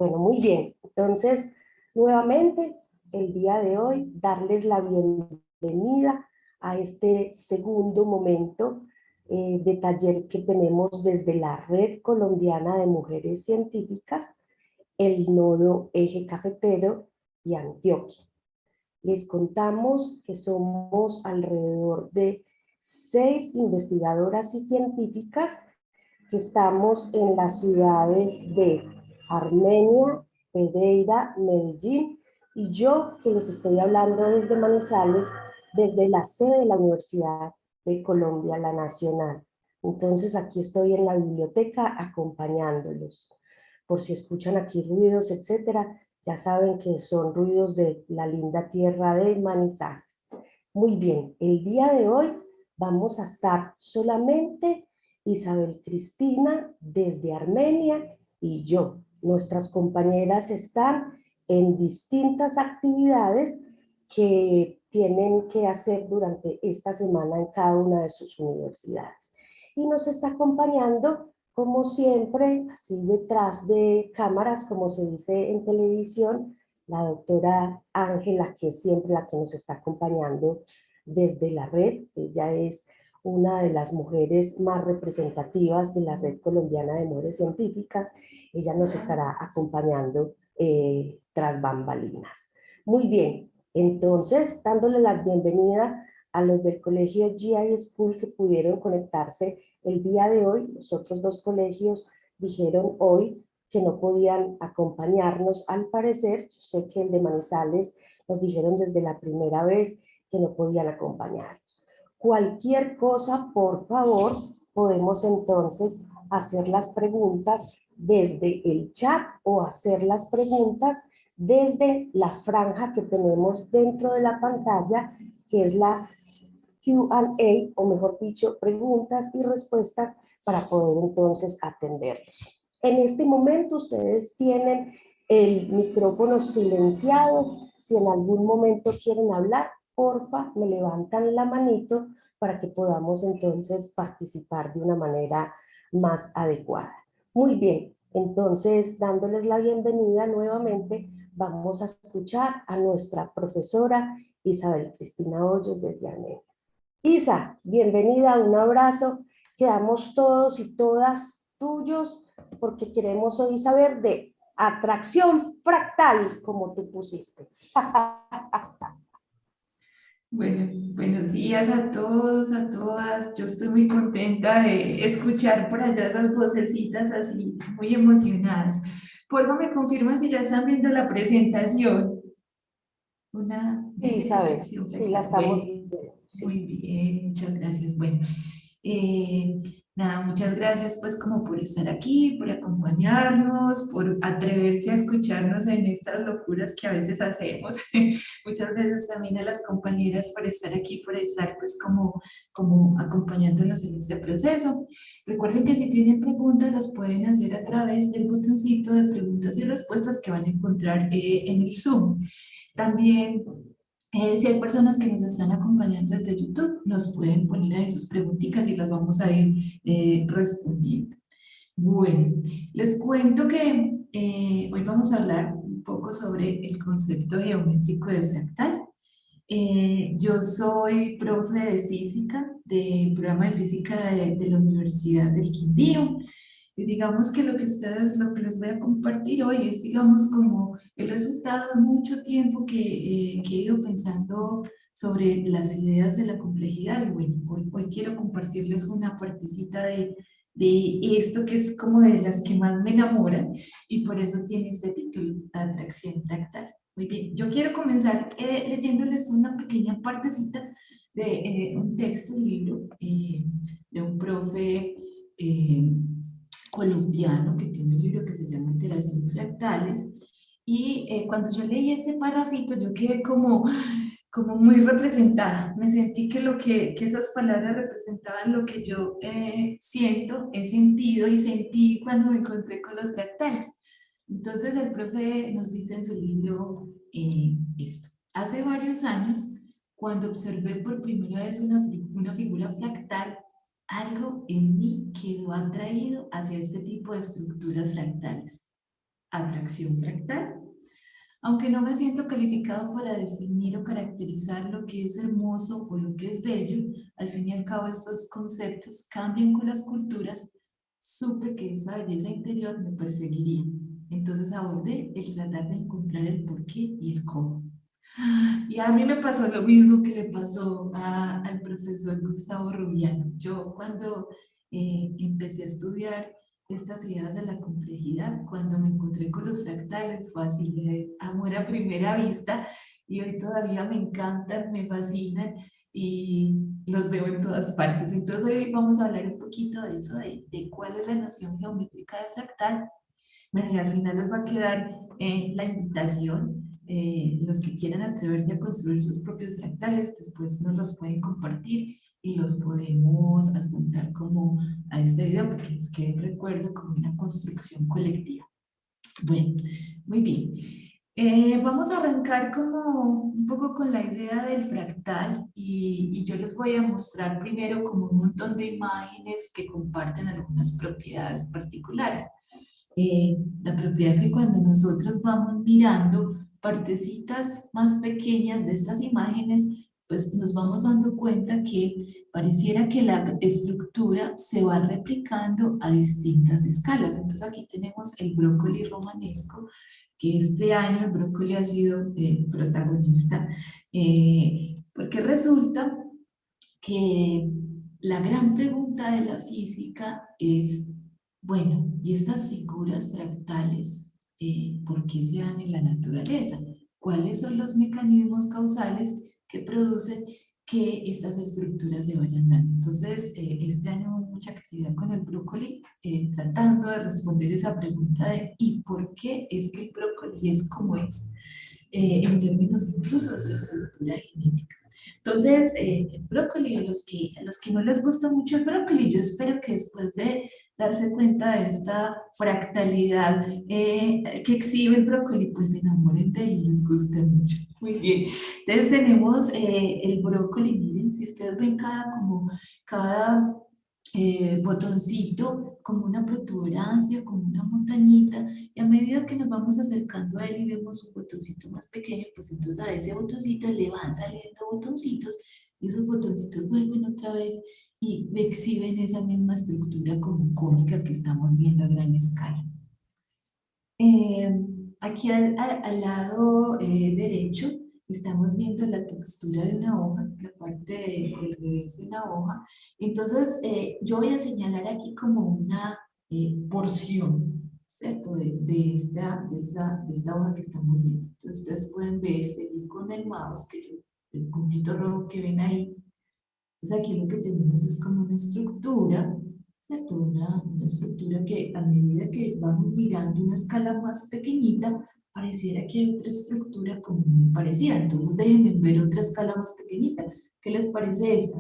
Bueno, muy bien. Entonces, nuevamente, el día de hoy, darles la bienvenida a este segundo momento de taller que tenemos desde la Red Colombiana de Mujeres Científicas, el Nodo Eje Cafetero y Antioquia. Les contamos que somos alrededor de 6 investigadoras y científicas que estamos en las ciudades de Armenia, Pereira, Medellín, y yo que les estoy hablando desde Manizales, desde la sede de la Universidad de Colombia, la Nacional. Entonces aquí estoy en la biblioteca acompañándolos. Por si escuchan aquí ruidos, etcétera, ya saben que son ruidos de la linda tierra de Manizales. Muy bien, el día de hoy vamos a estar solamente Isabel Cristina desde Armenia y yo. Nuestras compañeras están en distintas actividades que tienen que hacer durante esta semana en cada una de sus universidades. Y nos está acompañando, como siempre, así detrás de cámaras, como se dice en televisión, la doctora Ángela, que es siempre la que nos está acompañando desde la red. Ella es una de las mujeres más representativas de la Red Colombiana de Mujeres Científicas. Ella nos estará acompañando tras bambalinas. Muy bien, entonces dándole la bienvenida a los del colegio GI School que pudieron conectarse el día de hoy. Los otros dos colegios dijeron hoy que no podían acompañarnos al parecer. Yo sé que el de Manizales nos dijeron desde la primera vez que no podían acompañarnos. Cualquier cosa, por favor, podemos entonces hacer las preguntas desde el chat o hacer las preguntas desde la franja que tenemos dentro de la pantalla, que es la Q&A, o mejor dicho, preguntas y respuestas para poder entonces atenderlos. En este momento ustedes tienen el micrófono silenciado. Si en algún momento quieren hablar, porfa, me levantan la manito para que podamos entonces participar de una manera más adecuada. Muy bien, entonces dándoles la bienvenida nuevamente, vamos a escuchar a nuestra profesora Isabel Cristina Hoyos desde Armenia. Isa, bienvenida, un abrazo. Quedamos todos y todas tuyos porque queremos hoy saber de atracción fractal, como tú pusiste. Bueno, buenos días a todos, a todas. Yo estoy muy contenta de escuchar por allá esas vocecitas así, muy emocionadas. Por favor, me confirman si ya están viendo la presentación. Una Sí, dice Isabel, atracción sí la fractal. estamos Bueno, viendo. Sí. muy bien, muchas gracias. Bueno, eh, nada, muchas gracias pues como por estar aquí, por acompañarnos, por atreverse a escucharnos en estas locuras que a veces hacemos. Muchas gracias también a las compañeras por estar aquí, por estar pues como acompañándonos en este proceso. Recuerden que si tienen preguntas las pueden hacer a través del botoncito de preguntas y respuestas que van a encontrar en el Zoom. También, si hay personas que nos están acompañando desde YouTube, nos pueden poner ahí sus preguntitas y las vamos a ir respondiendo. Bueno, les cuento que hoy vamos a hablar un poco sobre el concepto geométrico de fractal. Yo soy profe de física del programa de física de la Universidad del Quindío. Y digamos que lo que les voy a compartir hoy es, digamos, como el resultado de mucho tiempo que he ido pensando sobre las ideas de la complejidad. Y bueno, hoy quiero compartirles una partecita de esto que es como de las que más me enamoran y por eso tiene este título, Atracción Fractal. Muy bien, yo quiero comenzar leyéndoles una pequeña partecita de un texto, un libro de un profe colombiano que tiene un libro que se llama Interacciones Fractales. Y cuando yo leí este párrafito, yo quedé como muy representada. Me sentí que esas palabras representaban lo que yo siento, he sentido y sentí cuando me encontré con los fractales. Entonces el profe nos dice en su libro esto. Hace varios años, cuando observé por primera vez una figura fractal, algo en mí quedó atraído hacia este tipo de estructuras fractales. atracción fractal. Aunque no me siento calificado para definir o caracterizar lo que es hermoso o lo que es bello, al fin y al cabo estos conceptos cambian con las culturas, supe que esa belleza interior me perseguiría. Entonces abordé el tratar de encontrar el por qué y el cómo. Y a mí me pasó lo mismo que le pasó al profesor Gustavo Rubiano. Yo cuando empecé a estudiar estas ideas de la complejidad, cuando me encontré con los fractales, fue así, amor a primera vista, y hoy todavía me encantan, me fascinan y los veo en todas partes. Entonces hoy vamos a hablar un poquito de eso, de cuál es la noción geométrica de fractal. Bueno, y al final les va a quedar la invitación. Los que quieran atreverse a construir sus propios fractales, después nos los pueden compartir y los podemos adjuntar como a este video porque nos quede un recuerdo como una construcción colectiva. Bueno, muy bien. Vamos a arrancar como un poco con la idea del fractal y yo les voy a mostrar primero como un montón de imágenes que comparten algunas propiedades particulares. La propiedad es que cuando nosotros vamos mirando partecitas más pequeñas de estas imágenes, pues nos vamos dando cuenta que pareciera que la estructura se va replicando a distintas escalas. Entonces aquí tenemos el brócoli romanesco, que este año el brócoli ha sido protagonista, porque resulta que la gran pregunta de la física es, bueno, ¿y estas figuras fractales, por qué se dan en la naturaleza? ¿Cuáles son los mecanismos causales que producen que estas estructuras se vayan dando? Entonces, este año hubo mucha actividad con el brócoli, tratando de responder esa pregunta de ¿y por qué es que el brócoli es como es? En términos incluso de su estructura genética. Entonces, el brócoli, a los que no les gusta mucho el brócoli, yo espero que después de darse cuenta de esta fractalidad que exhibe el brócoli, pues se enamoren de él y les guste mucho. Muy bien. Entonces tenemos el brócoli, miren, si ustedes ven cada botoncito como una protuberancia, como una montañita, y a medida que nos vamos acercando a él y vemos un botoncito más pequeño, pues entonces a ese botoncito le van saliendo botoncitos, y esos botoncitos vuelven otra vez y exhiben esa misma estructura como cónica que estamos viendo a gran escala. Aquí al lado derecho estamos viendo la textura de una hoja, la parte del revés de una hoja. Entonces, yo voy a señalar aquí como una porción, ¿cierto? De esta hoja que estamos viendo. Entonces, ustedes pueden ver, seguir con el mouse, el puntito rojo que ven ahí. Entonces, aquí lo que tenemos es como una estructura, ¿cierto? Una estructura que a medida que vamos mirando una escala más pequeñita, pareciera que hay otra estructura como muy parecida. Entonces déjenme ver otra escala más pequeñita. ¿Qué les parece esta?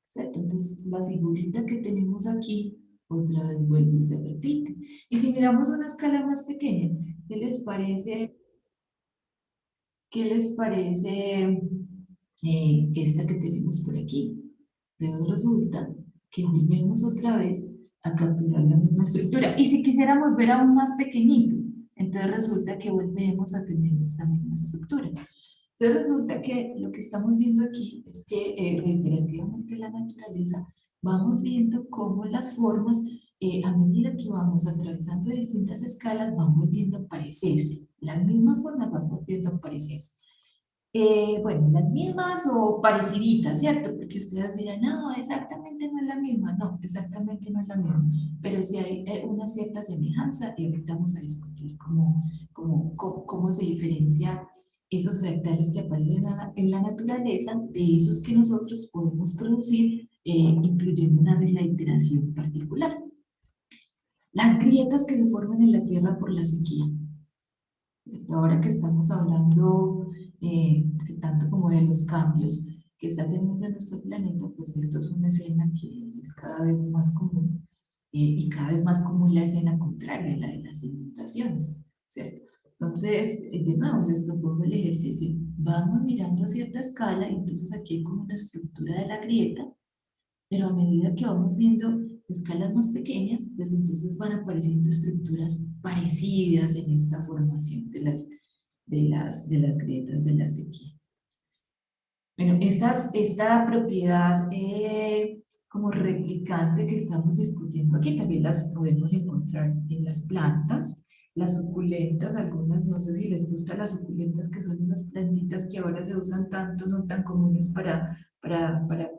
¿Cierto? Entonces la figurita que tenemos aquí, otra vez vuelve y se repite. Y si miramos una escala más pequeña, ¿qué les parece? ¿Qué les parece esta que tenemos por aquí? Entonces resulta que volvemos otra vez a capturar la misma estructura. Y si quisiéramos ver aún más pequeñito, entonces resulta que volvemos a tener esta misma estructura. Entonces resulta que lo que estamos viendo aquí es que relativamente la naturaleza vamos viendo cómo las formas, a medida que vamos atravesando distintas escalas, van volviendo a parecerse. Las mismas formas van volviendo a parecerse. Bueno, las mismas o pareciditas, ¿cierto? Porque ustedes dirán, no, exactamente no es la misma. No, exactamente no es la misma. Pero sí hay una cierta semejanza y ahorita vamos a discutir cómo se diferencia esos fractales que aparecen en la naturaleza de esos que nosotros podemos producir, incluyendo una regla de iteración particular. Las grietas que se forman en la Tierra por la sequía. Ahora que estamos hablando tanto como de los cambios que está teniendo nuestro planeta, pues esto es una escena que es cada vez más común y cada vez más común la escena contraria, la de las inundaciones, ¿cierto? Entonces, de nuevo, les propongo el ejercicio. Vamos mirando a cierta escala, entonces aquí hay como una estructura de la grieta, pero a medida que vamos viendo escalas más pequeñas, pues entonces van apareciendo estructuras parecidas en esta formación de las grietas de la sequía. Bueno, esta propiedad como replicante que estamos discutiendo aquí también las podemos encontrar en las plantas, las suculentas, algunas, no sé si les gustan las suculentas, que son unas plantitas que ahora se usan tanto, son tan comunes para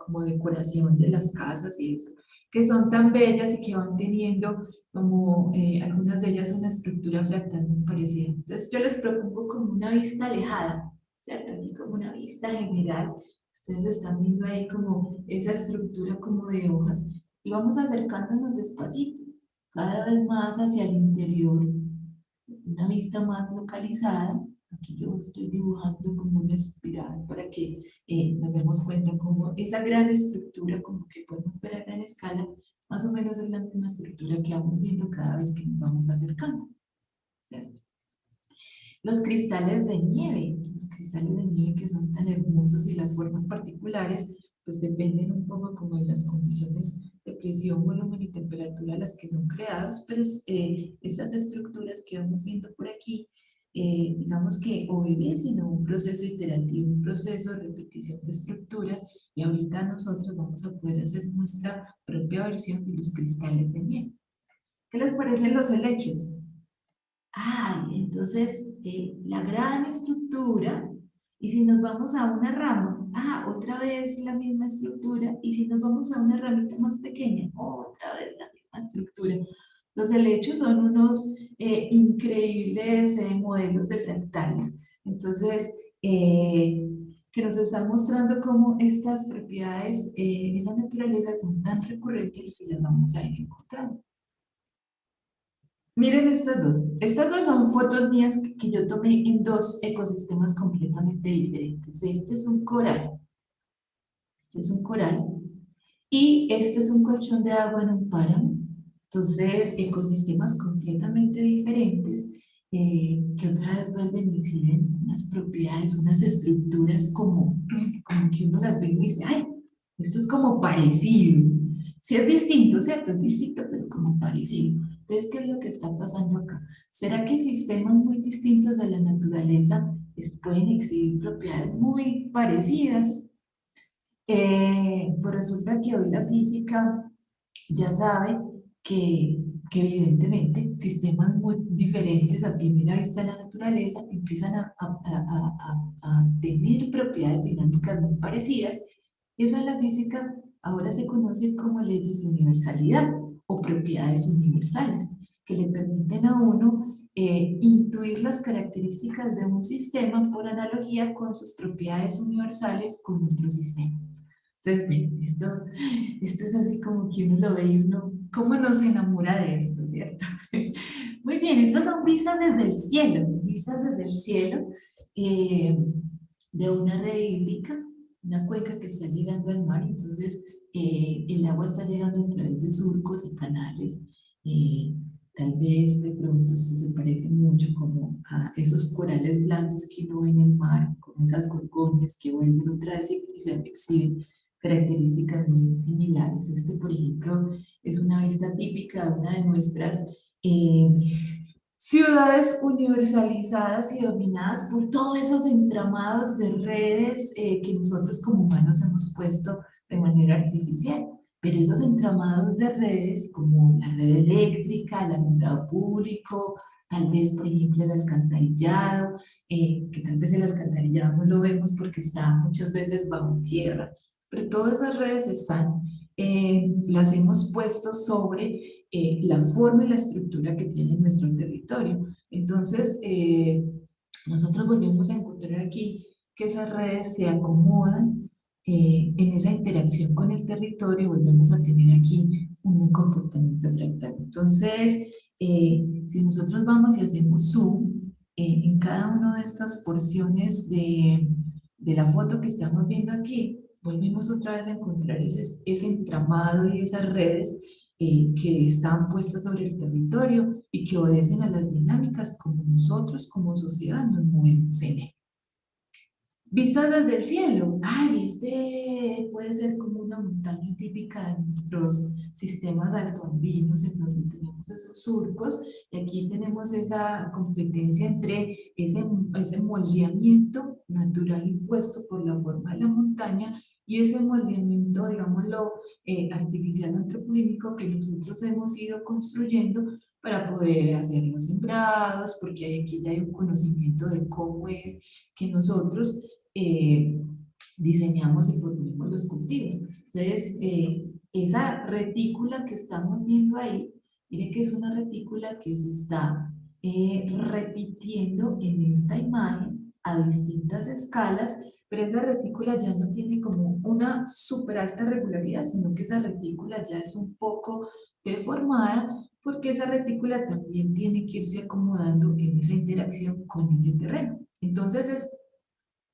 como decoración de las casas y eso, que son tan bellas y que van teniendo como algunas de ellas una estructura fractal muy parecida. Entonces yo les propongo como una vista alejada, ¿cierto? Aquí como una vista general. Ustedes están viendo ahí como esa estructura como de hojas y vamos acercándonos despacito, cada vez más hacia el interior, una vista más localizada. Aquí yo estoy dibujando como una espiral para que nos demos cuenta como esa gran estructura, como que podemos ver a gran escala, más o menos es la misma estructura que vamos viendo cada vez que nos vamos acercando, ¿cierto? Los cristales de nieve que son tan hermosos y las formas particulares, pues dependen un poco como de las condiciones de presión, volumen y temperatura a las que son creados, pero estas estructuras que vamos viendo por aquí, digamos que obedecen a un proceso iterativo, un proceso de repetición de estructuras, y ahorita nosotros vamos a poder hacer nuestra propia versión de los cristales de nieve. ¿Qué les parecen los helechos? Entonces, la gran estructura, y si nos vamos a una rama, otra vez la misma estructura, y si nos vamos a una ramita más pequeña, otra vez la misma estructura. Los helechos son unos increíbles modelos de fractales. Entonces, que nos están mostrando cómo estas propiedades en la naturaleza son tan recurrentes y las vamos a ir encontrando. Miren estas dos. Estas dos son fotos mías que yo tomé en dos ecosistemas completamente diferentes. Este es un coral. Este es un coral. Y este es un colchón de agua en un páramo. Entonces, ecosistemas completamente diferentes que otra vez vuelven y exhiben unas propiedades, unas estructuras como que uno las ve y dice, ¡ay! Esto es como parecido. Sí es distinto, ¿cierto? Es distinto, pero como parecido. Entonces, ¿qué es lo que está pasando acá? ¿Será que sistemas muy distintos de la naturaleza pueden exhibir propiedades muy parecidas? Pues resulta que hoy la física ya sabe que evidentemente sistemas muy diferentes a primera vista de la naturaleza empiezan a tener propiedades dinámicas muy parecidas, y eso en la física ahora se conoce como leyes de universalidad o propiedades universales, que le permiten a uno intuir las características de un sistema por analogía con sus propiedades universales con otro sistema. Entonces, bien, esto es así como que uno lo ve y uno, ¿cómo no se enamora de esto, cierto? Muy bien, estas son vistas desde el cielo eh, de una red hídrica, una cuenca que está llegando al mar. Entonces el agua está llegando a través de surcos y canales. eh, Tal vez de pronto esto se parece mucho como a esos corales blandos que uno ve en el mar, con esas gorgonias que vuelven otra vez y se exhiben características muy similares. Este, por ejemplo, es una vista típica de una de nuestras eh, ciudades universalizadas y dominadas por todos esos entramados de redes que nosotros como humanos hemos puesto de manera artificial. Pero esos entramados de redes, como la red eléctrica, el alumbrado público, tal vez, por ejemplo, el alcantarillado, que tal vez el alcantarillado no lo vemos porque está muchas veces bajo tierra, pero todas esas redes las hemos puesto sobre la forma y la estructura que tiene nuestro territorio. Entonces, nosotros volvemos a encontrar aquí que esas redes se acomodan en esa interacción con el territorio, y volvemos a tener aquí un comportamiento fractal. Entonces, si nosotros vamos y hacemos zoom en cada una de estas porciones de la foto que estamos viendo aquí, volvemos otra vez a encontrar ese entramado y esas redes que están puestas sobre el territorio y que obedecen a las dinámicas como nosotros como sociedad nos movemos en él. Vistas desde el cielo. Ay, este puede ser como una montaña típica de nuestros sistemas altoandinos, en donde tenemos esos surcos, y aquí tenemos esa competencia entre ese moldeamiento natural impuesto por la forma de la montaña y ese moldeamiento, digámoslo, artificial antropogénico que nosotros hemos ido construyendo para poder hacer los sembrados, porque aquí ya hay un conocimiento de cómo es que nosotros eh, diseñamos y proponemos los cultivos. Entonces, esa retícula que estamos viendo ahí, mire que es una retícula que se está repitiendo en esta imagen a distintas escalas, pero esa retícula ya no tiene como una súper alta regularidad, sino que esa retícula ya es un poco deformada, porque esa retícula también tiene que irse acomodando en esa interacción con ese terreno. Entonces,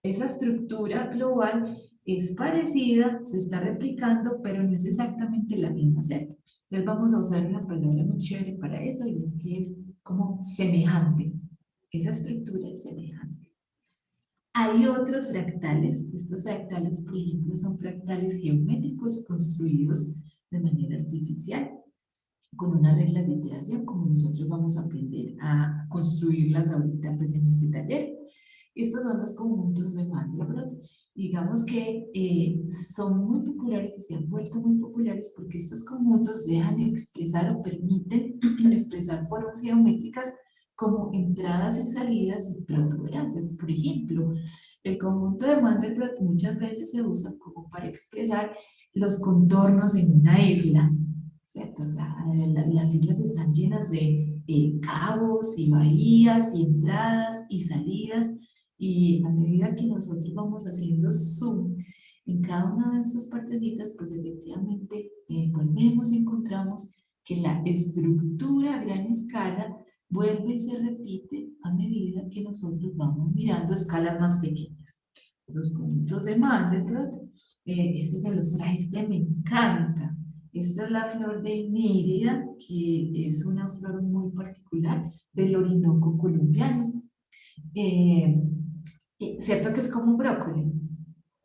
esa estructura global es parecida, se está replicando, pero no es exactamente la misma, ¿cierto? Entonces vamos a usar una palabra muy chévere para eso y es que es como semejante. Esa estructura es semejante. Hay otros fractales. Estos fractales, por ejemplo, son fractales geométricos construidos de manera artificial con unas reglas de iteración, como nosotros vamos a aprender a construirlas ahorita pues, en este taller. Estos son los conjuntos de Mandelbrot. Digamos que son muy populares y se han vuelto muy populares porque estos conjuntos dejan expresar o permiten expresar formas geométricas como entradas y salidas y protuberancias. Por ejemplo, el conjunto de Mandelbrot muchas veces se usa como para expresar los contornos en una isla, ¿cierto? O sea, las islas están llenas de cabos y bahías y entradas y salidas, y a medida que nosotros vamos haciendo zoom en cada una de esas partecitas, pues efectivamente volvemos y encontramos que la estructura a gran escala vuelve y se repite a medida que nosotros vamos mirando escalas más pequeñas. Los conjuntos de Mandelbrot, este se los traje, este me encanta. Esta es la flor de Inírida, que es una flor muy particular del Orinoco colombiano. Eh, Cierto que es como un brócoli.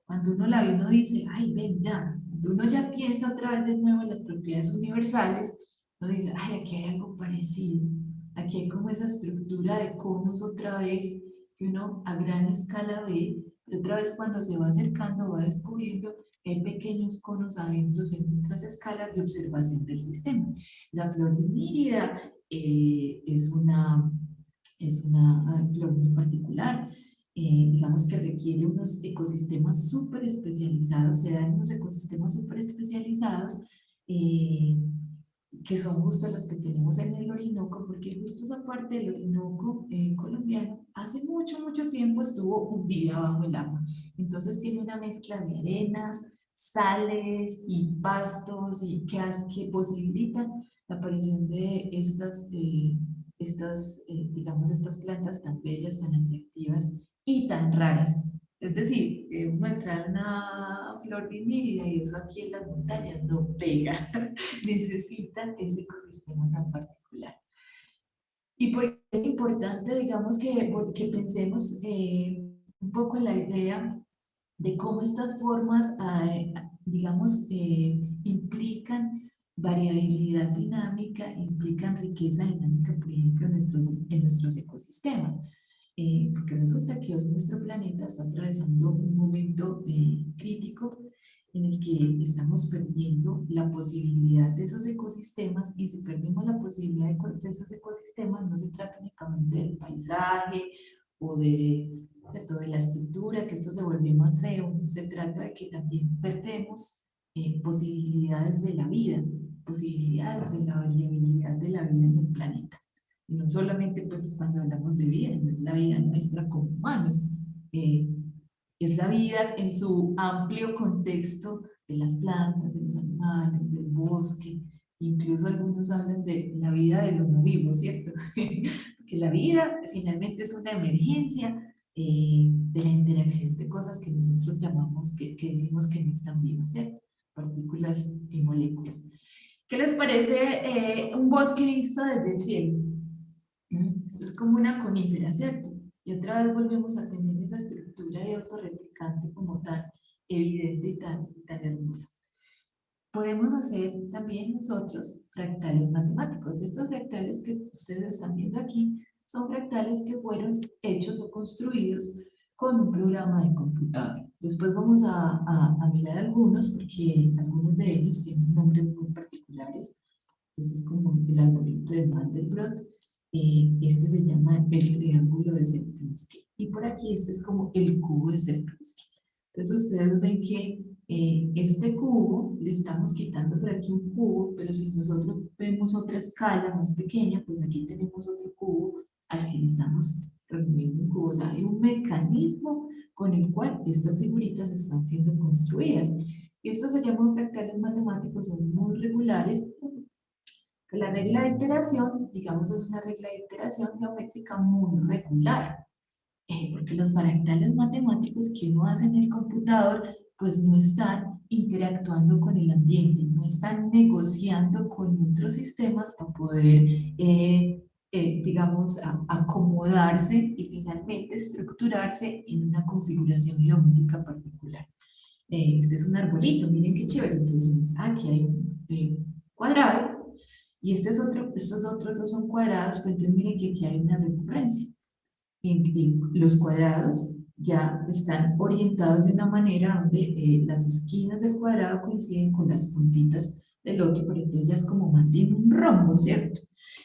Cuando uno la ve, uno dice, ay, ven, ya. Cuando uno ya piensa otra vez de nuevo en las propiedades universales, uno dice, ay, aquí hay algo parecido. Aquí hay como esa estructura de conos otra vez, que uno a gran escala ve, pero otra vez cuando se va acercando va descubriendo que hay pequeños conos adentro en otras escalas de observación del sistema. La flor de Nírida es una flor muy particular, digamos que requiere unos ecosistemas súper especializados, se dan unos ecosistemas súper especializados eh, que son justo los que tenemos en el Orinoco, porque justo esa parte del Orinoco colombiano hace mucho, mucho tiempo estuvo hundida bajo el agua. Entonces tiene una mezcla de arenas, sales y pastos y que posibilitan la aparición de digamos, estas plantas tan bellas, tan atractivas y tan raras. Es decir, uno entra en una flor de inírida y eso aquí en las montañas no pega. Necesitan ese ecosistema tan particular. Y por eso es importante, digamos, que pensemos un poco en la idea de cómo estas formas, digamos, implican variabilidad dinámica, implican riqueza dinámica, por ejemplo, en nuestros ecosistemas. Porque resulta que hoy nuestro planeta está atravesando un momento crítico en el que estamos perdiendo la posibilidad de esos ecosistemas, y si perdemos la posibilidad de esos ecosistemas, no se trata únicamente del paisaje o ¿cierto?, de la estructura, que esto se vuelve más feo, se trata de que también perdemos posibilidades de la vida, posibilidades de la variabilidad de la vida en el planeta. Y no solamente pues cuando hablamos de vida, no es la vida nuestra como humanos, eh, es la vida en su amplio contexto de las plantas, de los animales, del bosque, incluso algunos hablan de la vida de lo no vivo, ¿cierto? Que la vida finalmente es una emergencia de la interacción de cosas que nosotros llamamos, que decimos que no están vivas, ¿cierto? Partículas y moléculas. ¿Qué les parece un bosque visto desde el cielo? Esto es como una conífera, ¿cierto? Y otra vez volvemos a tener esa estructura de autorreplicante como tan evidente y tan hermosa. Podemos hacer también nosotros fractales matemáticos. Estos fractales que ustedes están viendo aquí son fractales que fueron hechos o construidos con un programa de computador. Después vamos a mirar algunos porque algunos de ellos tienen nombres muy particulares. Este es como el arbolito de Mandelbrot. Este se llama el triángulo de Sierpinski. Y por aquí este es como el cubo de Sierpinski. Entonces ustedes ven que este cubo, le estamos quitando por aquí un cubo, pero si nosotros vemos otra escala más pequeña, pues aquí tenemos otro cubo al que le estamos removiendo un cubo. O sea, hay un mecanismo con el cual estas figuritas están siendo construidas. Y estos se llaman fractales matemáticos, son muy regulares. La regla de iteración, digamos, es una regla de iteración geométrica muy regular. Porque los fractales matemáticos que uno hace en el computador, pues no están interactuando con el ambiente, no están negociando con otros sistemas para poder, digamos, acomodarse y finalmente estructurarse en una configuración geométrica particular. Este es un arbolito, miren qué chévere. Entonces, aquí hay un cuadrado y este es otro, estos otros dos son cuadrados, pues entonces miren que aquí hay una recurrencia. Y los cuadrados ya están orientados de una manera donde las esquinas del cuadrado coinciden con las puntitas del otro, pero entonces ya es como más bien un rombo, ¿cierto?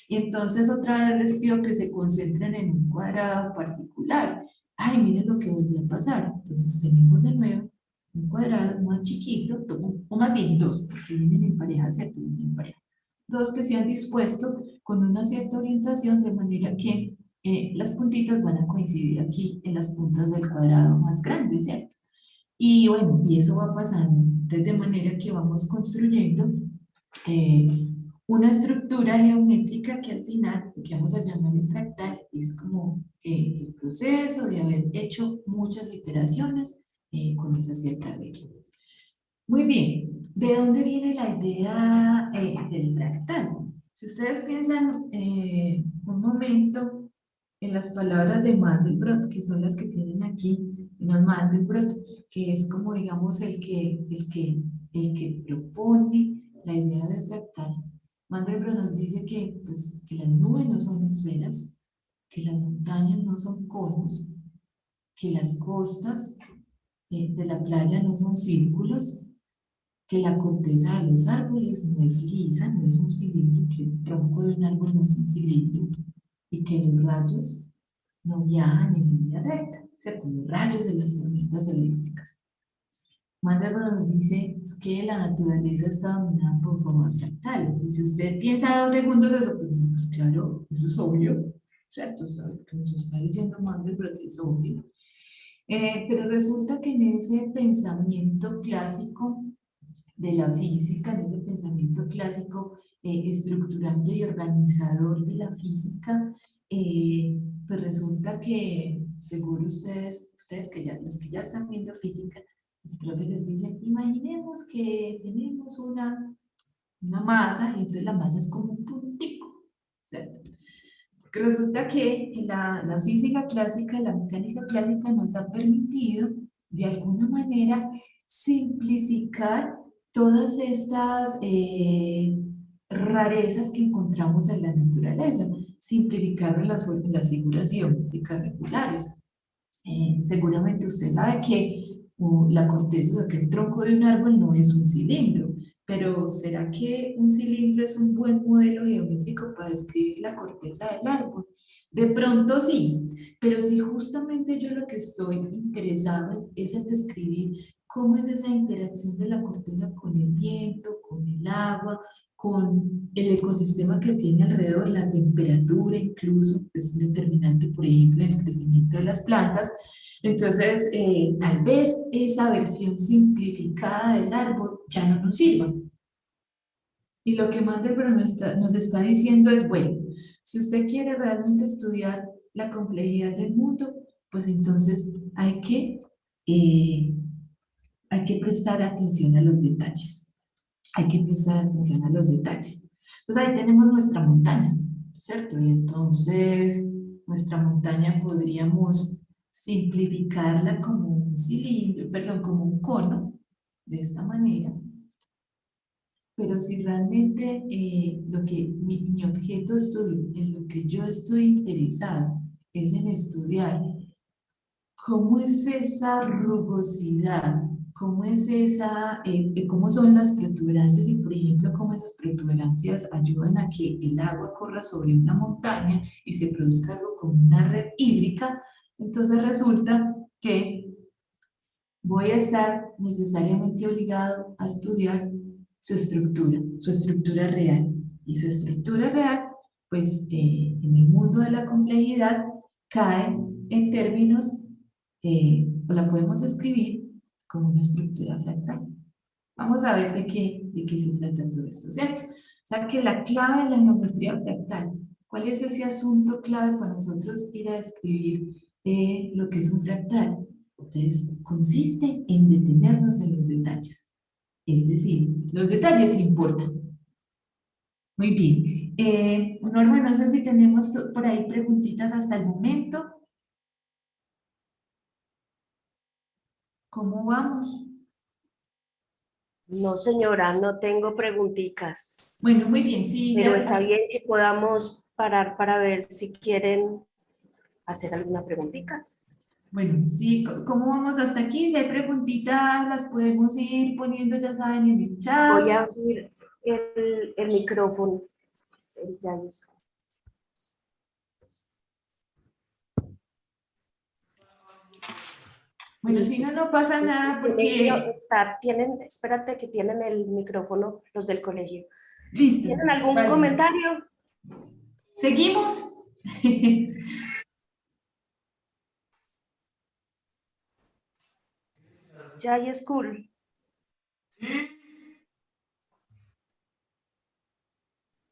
Y entonces otra vez les pido que se concentren en un cuadrado particular. Ay, miren lo que volvió a pasar. Entonces tenemos de nuevo un cuadrado más chiquito, o más bien dos, porque vienen en pareja, ¿cierto? Vienen en pareja. Dos que se han dispuesto con una cierta orientación de manera que las puntitas van a coincidir aquí en las puntas del cuadrado más grande, ¿cierto? Y bueno, y eso va pasando de manera que vamos construyendo eh, una estructura geométrica que al final, lo que vamos a llamar el fractal, es como el proceso de haber hecho muchas iteraciones con esa cierta regla. Muy bien, ¿de dónde viene la idea del fractal? Si ustedes piensan un momento en las palabras de Mandelbrot, que son las que tienen aquí, en Mandelbrot, que es como digamos el que propone la idea del fractal. Mandelbrot nos dice que, pues, que las nubes no son esferas, que las montañas no son conos, que las costas de la playa no son círculos, que la corteza de los árboles no es lisa, no es un cilindro, que el tronco de un árbol no es un cilindro, y que los rayos no viajan en línea recta, ¿cierto? Los rayos de las tormentas eléctricas. Mandelbrot nos dice que la naturaleza está dominada por formas fractales, y si usted piensa 2 segundos de eso, pues claro, eso es obvio, ¿cierto? O sea, lo que nos está diciendo Mandelbrot es obvio. Pero resulta que en ese pensamiento clásico de la física, en ese pensamiento clásico estructurante y organizador de la física, pues resulta que, seguro ustedes que ya, los que ya están viendo física, los profes les dicen, imaginemos que tenemos una masa y entonces la masa es como un puntico, ¿cierto? Porque resulta que la física clásica, la mecánica clásica nos ha permitido, de alguna manera, simplificar todas estas rarezas que encontramos en la naturaleza, simplificar las figuras geométricas regulares. Seguramente usted sabe que la corteza, o sea, que el tronco de un árbol no es un cilindro, pero ¿será que un cilindro es un buen modelo geométrico para describir la corteza del árbol? De pronto sí, pero si justamente yo lo que estoy interesado es en describir cómo es esa interacción de la corteza con el viento, con el agua, con el ecosistema que tiene alrededor, la temperatura incluso es determinante, por ejemplo, en el crecimiento de las plantas. Entonces, tal vez esa versión simplificada del árbol ya no nos sirva. Y lo que Mandelbrot nos está diciendo es, bueno, si usted quiere realmente estudiar la complejidad del mundo, pues entonces eh, hay que prestar atención a los detalles. Hay que prestar atención a los detalles. Pues ahí tenemos nuestra montaña, ¿cierto? Y entonces nuestra montaña podríamos simplificarla como un cilindro, perdón, como un cono, de esta manera. Pero si realmente lo que mi objeto de estudio, en lo que yo estoy interesado, es en estudiar cómo es esa rugosidad, cómo es esa, cómo son las protuberancias y, por ejemplo, cómo esas protuberancias ayudan a que el agua corra sobre una montaña y se produzca algo como una red hídrica. Entonces resulta que voy a estar necesariamente obligado a estudiar su estructura real. Y su estructura real, pues en el mundo de la complejidad, cae en términos, o la podemos describir como una estructura fractal. Vamos a ver de qué se trata todo esto, ¿cierto? O sea que la clave de la geometría fractal, ¿cuál es ese asunto clave para nosotros ir a describir lo que es un fractal? Entonces, consiste en detenernos en los detalles. Es decir, los detalles importan. Muy bien. Norma, no sé si tenemos por ahí preguntitas hasta el momento. ¿Cómo vamos? No, señora, no tengo preguntitas, Bueno, muy bien. Sí, pero ya. está bien que podamos parar para ver si quieren hacer alguna preguntita. Bueno, sí, ¿cómo vamos hasta aquí? Si hay preguntitas, las podemos ir poniendo, ya saben, en el chat. Voy a abrir el micrófono. Ya hizo. Bueno, si Listo. no, no pasa nada El colegio porque, está, espérate que tienen el micrófono los del colegio. listo, ¿Tienen algún vale. comentario? ¿Seguimos? Ya hay school.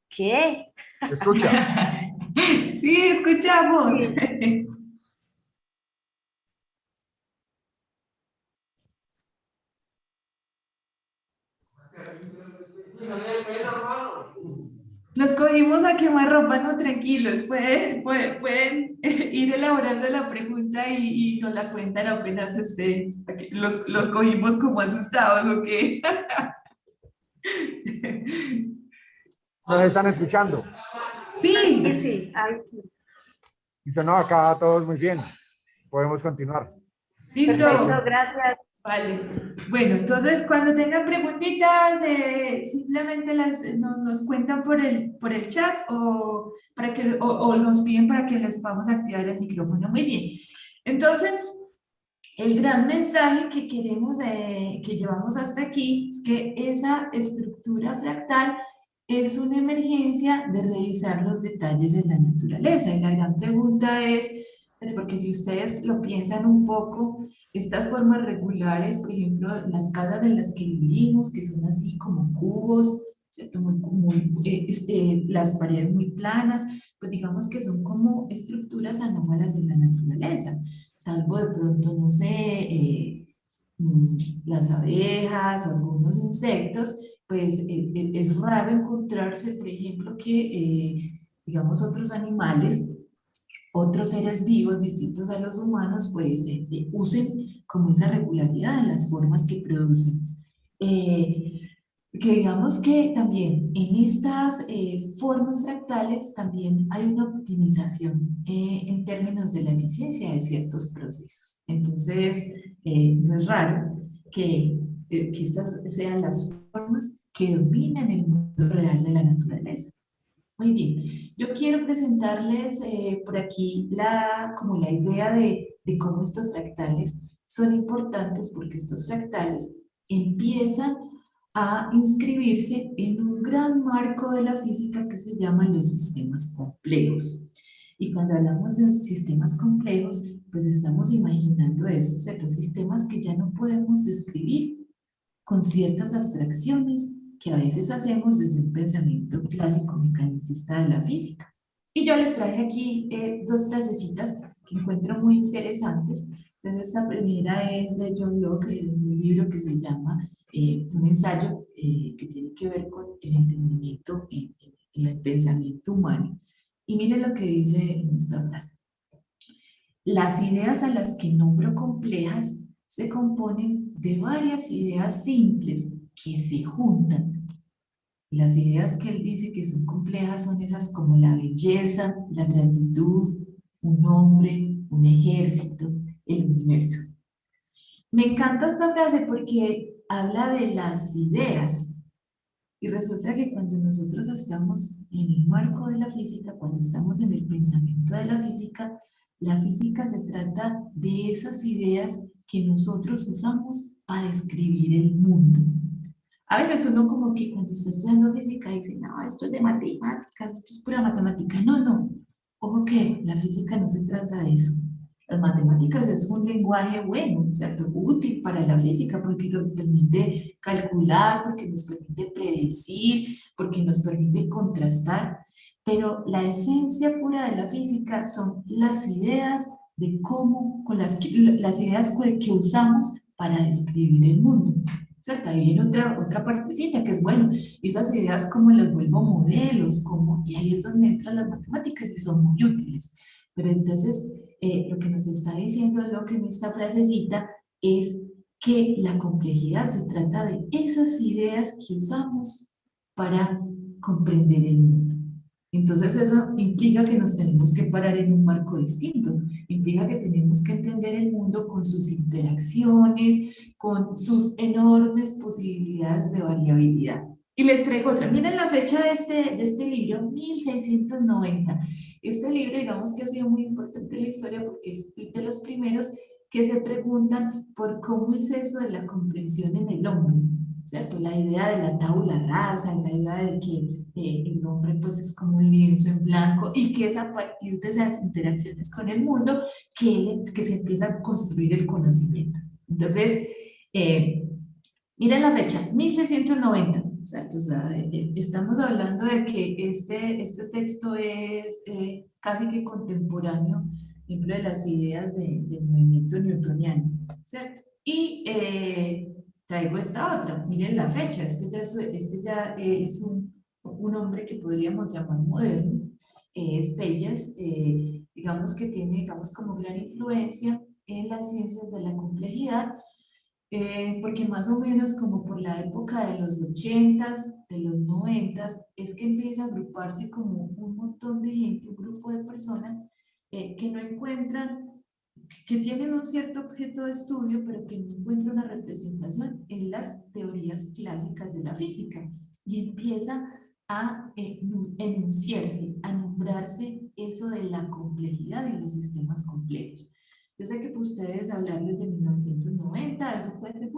¿Qué? Escucha, Sí, escuchamos. Sí. Los cogimos a quemarropa, no, tranquilos. Pueden ir elaborando la pregunta y nos la cuentan apenas estén. Los cogimos como asustados, ¿o qué? nos están escuchando. Sí, Sí, sí. Dice, no, acá todos muy bien. Podemos continuar. Perfecto, listo. gracias. Vale. Bueno, entonces cuando tengan preguntitas, simplemente nos cuentan por el chat o, o nos piden para que les podamos activar el micrófono. Muy bien. Entonces, el gran mensaje que queremos, que llevamos hasta aquí, es que esa estructura fractal es una emergencia de revisar los detalles de la naturaleza. Y la gran pregunta es, pues, porque si ustedes lo piensan un poco, estas formas regulares, por ejemplo, las casas en las que vivimos, que son así como cubos, ¿cierto? Las paredes muy planas, pues digamos que son como estructuras anómalas de la naturaleza, salvo de pronto, no sé, las abejas o algunos insectos, pues es raro encontrarse, por ejemplo, que, digamos, otros animales, otros seres vivos distintos a los humanos, pues usen como esa regularidad en las formas que producen. Eh, que digamos que también en estas formas fractales también hay una optimización en términos de la eficiencia de ciertos procesos. Entonces, no es raro que estas sean las formas que dominan el mundo real de la naturaleza. Muy bien, yo quiero presentarles por aquí como la idea de cómo estos fractales son importantes porque estos fractales empiezan a inscribirse en un gran marco de la física que se llaman los sistemas complejos. Y cuando hablamos de los sistemas complejos, pues estamos imaginando esos ciertos sistemas que ya no podemos describir con ciertas abstracciones que a veces hacemos desde un pensamiento clásico mecanicista de la física. Y yo les traje aquí dos frasecitas que encuentro muy interesantes. Entonces, esta primera es de John Locke, de un libro que se llama un ensayo que tiene que ver con el entendimiento en el pensamiento humano. Y miren lo que dice en esta frase. Las ideas a las que nombro complejas se componen de varias ideas simples que se juntan. Las ideas que él dice que son complejas son esas como la belleza, la gratitud, un hombre, un ejército, el universo. Me encanta esta frase porque habla de las ideas. Y resulta que cuando nosotros estamos en el marco de la física, cuando estamos en el pensamiento de la física se trata de esas ideas que nosotros usamos para describir el mundo. A veces uno como que cuando está estudiando física dice, no, esto es de matemáticas, esto es pura matemática. No, no. Ojo que la física no se trata de eso. Las matemáticas es un lenguaje bueno, ¿cierto? Útil para la física porque nos permite calcular, porque nos permite predecir, porque nos permite contrastar. Pero la esencia pura de la física son las ideas de cómo, con las ideas que usamos para describir el mundo. ¿Cierto? Ahí viene otra partecita que es, bueno, esas ideas como las vuelvo modelos, como, y ahí es donde entran las matemáticas y son muy útiles. Pero entonces, lo que nos está diciendo lo que en esta frasecita es que la complejidad se trata de esas ideas que usamos para comprender el mundo. Entonces eso implica que nos tenemos que parar en un marco distinto, implica que tenemos que entender el mundo con sus interacciones, con sus enormes posibilidades de variabilidad. Y les traigo otra. Miren la fecha de este libro, 1690. Este libro, digamos que ha sido muy importante en la historia porque es de los primeros que se preguntan por cómo es eso de la comprensión en el hombre, ¿cierto? La idea de la tabula rasa, la idea de que el hombre pues es como un lienzo en blanco y que es a partir de esas interacciones con el mundo que se empieza a construir el conocimiento. Entonces, eh, miren la fecha, 1690, ¿cierto? O sea, estamos hablando de que este texto es casi que contemporáneo dentro de las ideas del movimiento newtoniano, ¿cierto? Y traigo esta otra, miren la fecha, este ya es un hombre que podríamos llamar moderno, es Pagels, digamos que tiene, digamos, como gran influencia en las ciencias de la complejidad, porque más o menos como por la época de los 80s, de los 90s, es que empieza a agruparse como un montón de gente, un grupo de personas que no encuentran, que tienen un cierto objeto de estudio, pero que no encuentran una representación en las teorías clásicas de la física. Y empieza a enunciarse, a nombrarse eso de la complejidad y los sistemas complejos. Yo sé que para ustedes hablarles de 1990, eso fue hace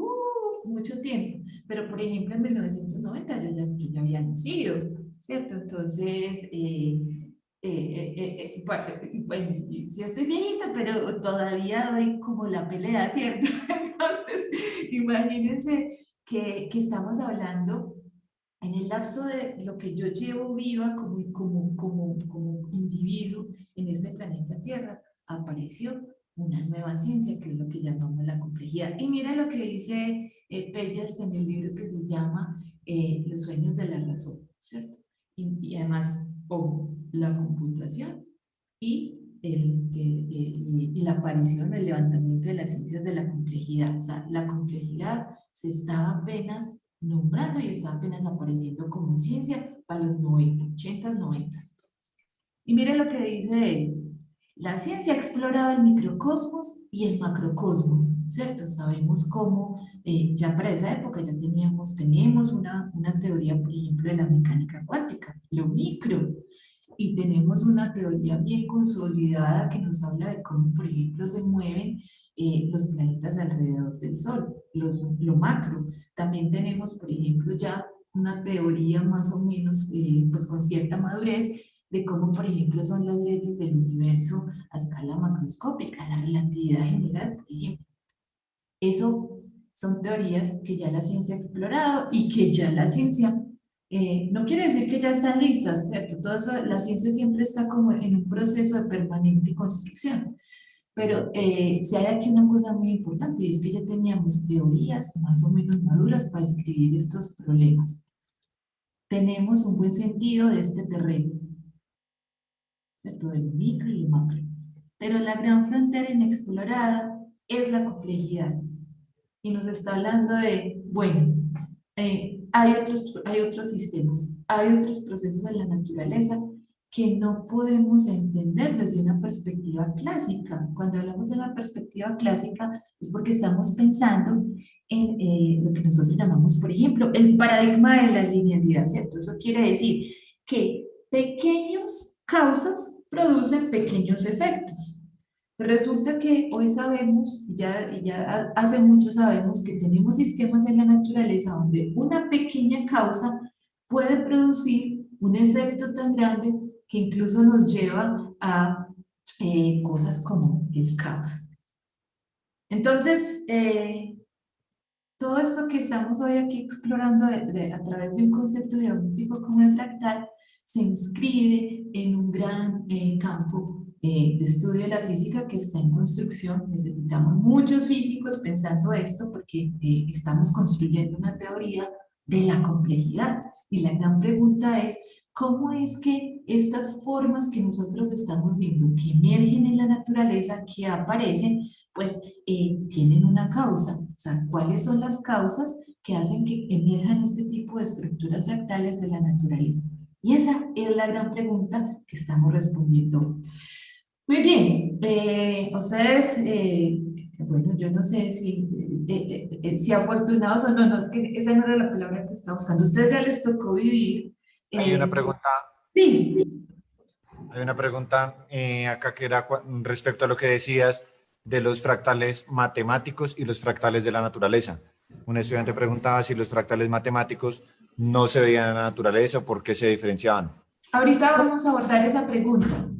mucho tiempo, pero por ejemplo en 1990 yo ya había nacido, ¿cierto? Entonces, bueno, sí estoy viejita, pero todavía doy como la pelea, ¿cierto? Entonces, imagínense que estamos hablando en el lapso de lo que yo llevo viva como individuo en este planeta Tierra, apareció una nueva ciencia que es lo que llamamos la complejidad. Y mira lo que dice Pellers en el libro que se llama Los sueños de la razón, ¿cierto? Y además, la computación y la aparición, el levantamiento de las ciencias de la complejidad. O sea, la complejidad se estaba apenas nombrando y estaba apenas apareciendo como ciencia para los 90, 80, 90. Y mire lo que dice él. La ciencia ha explorado el microcosmos y el macrocosmos, ¿cierto? Sabemos cómo ya para esa época ya tenemos una teoría, por ejemplo, de la mecánica cuántica, lo micro, y tenemos una teoría bien consolidada que nos habla de cómo, por ejemplo, se mueven los planetas alrededor del Sol, lo macro. También tenemos, por ejemplo, ya una teoría más o menos, pues con cierta madurez, de cómo, por ejemplo, son las leyes del universo a escala macroscópica, la relatividad general, por ejemplo. Eso son teorías que ya la ciencia ha explorado y que ya la ciencia no quiere decir que ya están listas, ¿cierto? Toda la ciencia siempre está como en un proceso de permanente construcción. Pero si hay aquí una cosa muy importante y es que ya teníamos teorías más o menos maduras para describir estos problemas. Tenemos un buen sentido de este terreno, ¿cierto? Del micro y el macro. pero la gran frontera inexplorada es la complejidad. Y nos está hablando de, bueno, hay otros sistemas, hay otros procesos en la naturaleza que no podemos entender desde una perspectiva clásica. Cuando hablamos de una perspectiva clásica es porque estamos pensando en lo que nosotros llamamos, por ejemplo, el paradigma de la linealidad, ¿cierto? Eso quiere decir que pequeñas causas producen pequeños efectos. Resulta que hoy sabemos, ya hace mucho sabemos que tenemos sistemas en la naturaleza donde una pequeña causa puede producir un efecto tan grande que incluso nos lleva a cosas como el caos. Entonces, todo esto que estamos hoy aquí explorando a través de un concepto geométrico como el fractal se inscribe en un gran campo de estudio de la física que está en construcción. Necesitamos muchos físicos pensando esto porque estamos construyendo una teoría de la complejidad. Y la gran pregunta es, ¿cómo es que estas formas que nosotros estamos viendo, que emergen en la naturaleza, que aparecen, pues tienen una causa? O sea, ¿cuáles son las causas que hacen que emerjan este tipo de estructuras fractales de la naturaleza? Y esa es la gran pregunta que estamos respondiendo. Muy bien, ustedes, bueno, yo no sé si afortunados o no, no, es que esa no era la palabra que estaba buscando. Ustedes ya les tocó vivir. Hay una pregunta. Sí. Hay una pregunta acá que era respecto a lo que decías de los fractales matemáticos y los fractales de la naturaleza. Un estudiante preguntaba si los fractales matemáticos no se veían en la naturaleza o por qué se diferenciaban. Ahorita vamos a abordar esa pregunta.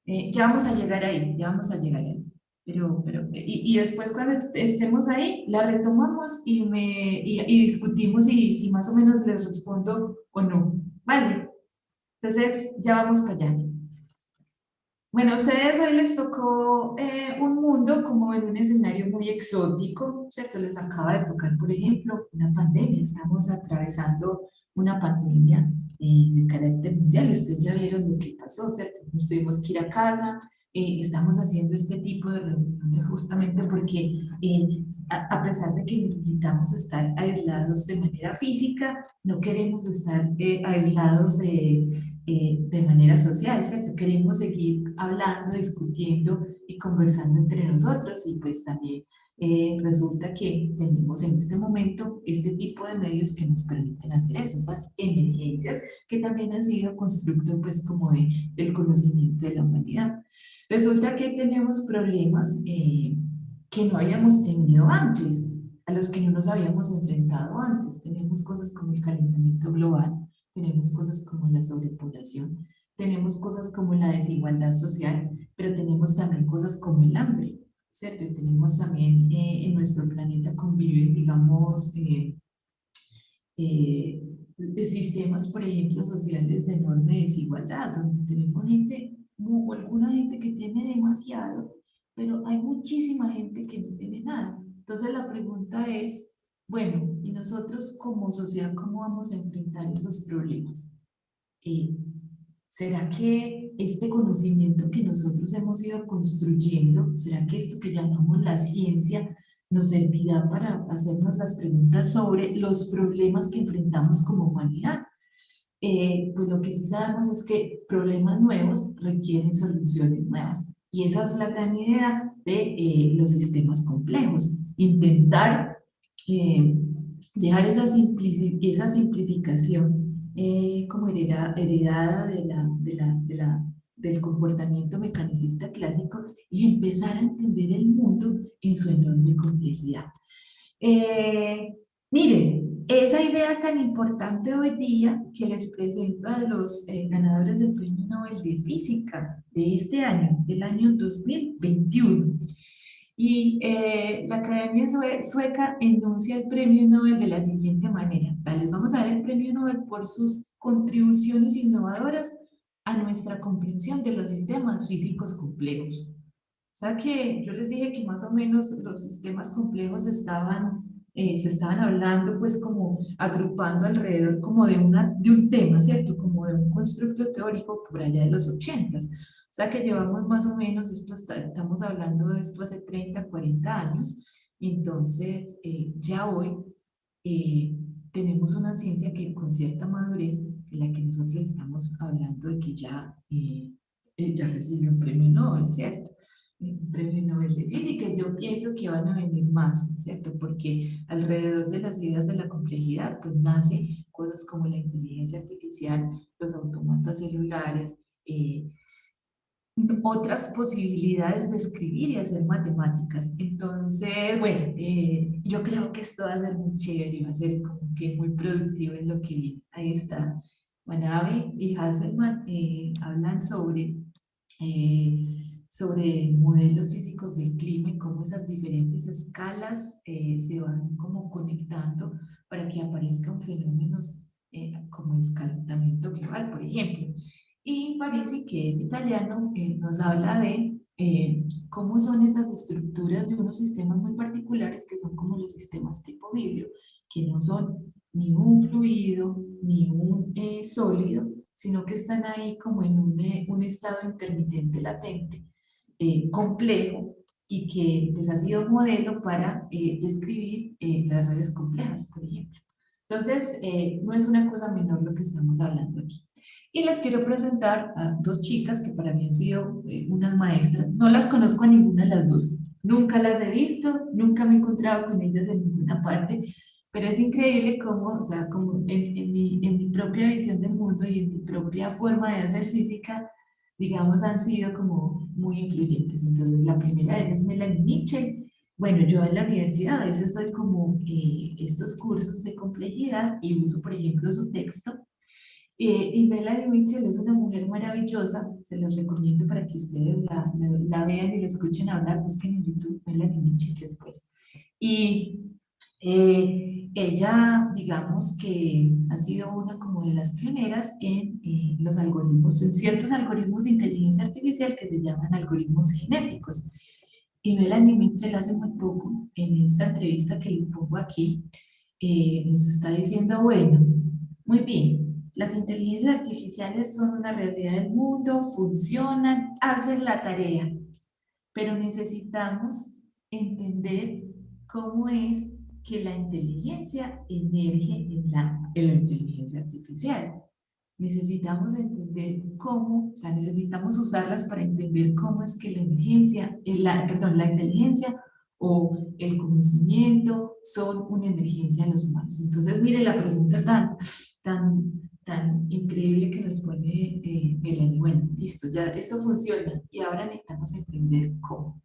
Ya vamos a llegar ahí, ya vamos a llegar ahí. Y después cuando estemos ahí, la retomamos y discutimos si más o menos les respondo o no. ¿Vale? Entonces, ya vamos para allá. Bueno, a ustedes hoy les tocó un mundo como en un escenario muy exótico, ¿cierto? Les acaba de tocar, por ejemplo, una pandemia. Estamos atravesando una pandemia de carácter mundial. Ustedes ya vieron lo que pasó, ¿cierto? Nos tuvimos que ir a casa. Estamos haciendo este tipo de reuniones justamente porque a pesar de que necesitamos estar aislados de manera física, no queremos estar aislados de manera social, ¿cierto? Queremos seguir hablando, discutiendo y conversando entre nosotros y pues también resulta que tenemos en este momento este tipo de medios que nos permiten hacer eso, esas emergencias que también han sido constructo pues como del conocimiento de la humanidad. Resulta que tenemos problemas que no habíamos tenido antes, a los que no nos habíamos enfrentado antes. Tenemos cosas como el calentamiento global, tenemos cosas como la sobrepoblación, tenemos cosas como la desigualdad social, pero tenemos también cosas como el hambre, ¿cierto? Y tenemos también en nuestro planeta conviven, digamos, de sistemas, por ejemplo, sociales de enorme desigualdad, donde tenemos gente, o alguna gente que tiene demasiado, pero hay muchísima gente que no tiene nada. Entonces la pregunta es, bueno, ¿y nosotros como sociedad cómo vamos a enfrentar esos problemas? ¿Será que este conocimiento que nosotros hemos ido construyendo, será que esto que llamamos la ciencia nos servirá para hacernos las preguntas sobre los problemas que enfrentamos como humanidad? Pues lo que sí sabemos es que problemas nuevos requieren soluciones nuevas. Y esa es la gran idea de los sistemas complejos. Intentar dejar esa simplificación como heredada del comportamiento mecanicista clásico y empezar a entender el mundo en su enorme complejidad. Miren, esa idea es tan importante hoy día que les presento a los ganadores del Premio Nobel de Física de este año, del año 2021. Y la Academia Sueca enuncia el Premio Nobel de la siguiente manera. Les vamos a dar el Premio Nobel por sus contribuciones innovadoras a nuestra comprensión de los sistemas físicos complejos. O sea que yo les dije que más o menos los sistemas complejos se estaban hablando pues como agrupando alrededor como de un tema, ¿cierto? Como de un constructo teórico por allá de los 80s. O sea que llevamos más o menos, estamos hablando de esto hace 30, 40 años, entonces ya hoy tenemos una ciencia que con cierta madurez, en la que nosotros estamos hablando de que ya recibió un premio Nobel, ¿cierto? Un premio Nobel de Física. Yo pienso que van a venir más, ¿cierto? Porque alrededor de las ideas de la complejidad, pues nace cosas como la inteligencia artificial, los autómatas celulares, otras posibilidades de escribir y hacer matemáticas. Entonces, bueno, yo creo que esto va a ser muy chévere y va a ser como que muy productivo en lo que viene. Ahí está. Manabe y Hasselman hablan sobre modelos físicos del clima y cómo esas diferentes escalas se van como conectando para que aparezcan fenómenos como el calentamiento global, por ejemplo. Y Parisi, que es italiano, nos habla de cómo son esas estructuras de unos sistemas muy particulares que son como los sistemas tipo vidrio, que no son ni un fluido ni un sólido, sino que están ahí como en un estado intermitente latente, complejo, y que pues, ha sido modelo para describir las redes complejas, por ejemplo. Entonces, no es una cosa menor lo que estamos hablando aquí. Y les quiero presentar a dos chicas que para mí han sido unas maestras. No las conozco a ninguna de las dos. Nunca las he visto, nunca me he encontrado con ellas en ninguna parte, pero es increíble cómo, o sea, como en mi propia visión del mundo y en mi propia forma de hacer física, digamos, han sido como muy influyentes. Entonces, la primera de ellas es Melanie Mitchell. Bueno, yo en la universidad a veces doy como estos cursos de complejidad y uso, por ejemplo, su texto. Y Melanie Mitchell es una mujer maravillosa, se los recomiendo para que ustedes la vean y la escuchen hablar, busquen en YouTube Melanie Mitchell después. Y ella, digamos que ha sido una como de las pioneras en los algoritmos, en ciertos algoritmos de inteligencia artificial que se llaman algoritmos genéticos. Y Melanie Mitchell hace muy poco, en esta entrevista que les pongo aquí, nos está diciendo, bueno, muy bien, las inteligencias artificiales son una realidad del mundo, funcionan, hacen la tarea, pero necesitamos entender cómo es que la inteligencia emerge en la inteligencia artificial. Necesitamos entender cómo, o sea, necesitamos usarlas para entender cómo es que la emergencia, la inteligencia o el conocimiento son una emergencia en los humanos. Entonces, mire la pregunta tan increíble que nos pone Melanie. Bueno, listo, ya esto funciona y ahora necesitamos entender cómo.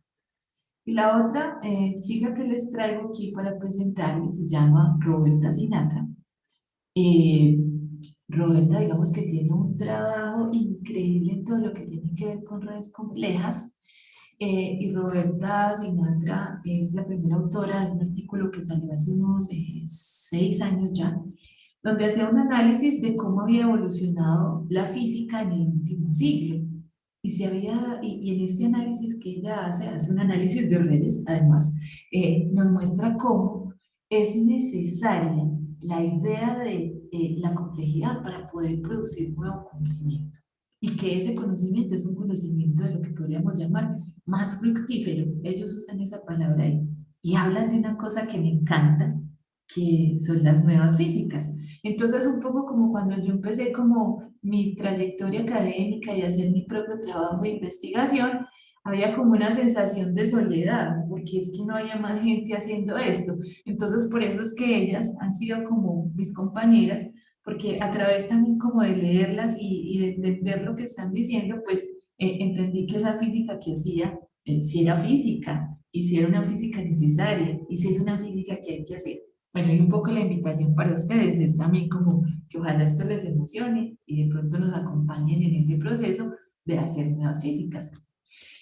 Y la otra chica que les traigo aquí para presentarles se llama Roberta Sinatra. Eh, Roberta, digamos que tiene un trabajo increíble en todo lo que tiene que ver con redes complejas. Y Roberta Sinatra es la primera autora de un artículo que salió hace unos 6 años ya, donde hacía un análisis de cómo había evolucionado la física en el último siglo. Y en este análisis que ella hace un análisis de redes, además, nos muestra cómo es necesaria la idea de la complejidad para poder producir nuevo conocimiento. Y que ese conocimiento es un conocimiento de lo que podríamos llamar más fructífero. Ellos usan esa palabra ahí. Y hablan de una cosa que me encanta, que son las nuevas físicas. Entonces, un poco como cuando yo empecé como mi trayectoria académica y hacer mi propio trabajo de investigación, había como una sensación de soledad, porque es que no había más gente haciendo esto. Entonces, por eso es que ellas han sido como mis compañeras, porque a través también como de leerlas y de entender lo que están diciendo, pues entendí que esa física que hacía, si era física, y si era una física necesaria, y si es una física que hay que hacer. Bueno, y un poco la invitación para ustedes es también como que ojalá esto les emocione y de pronto nos acompañen en ese proceso de hacer nuevas físicas.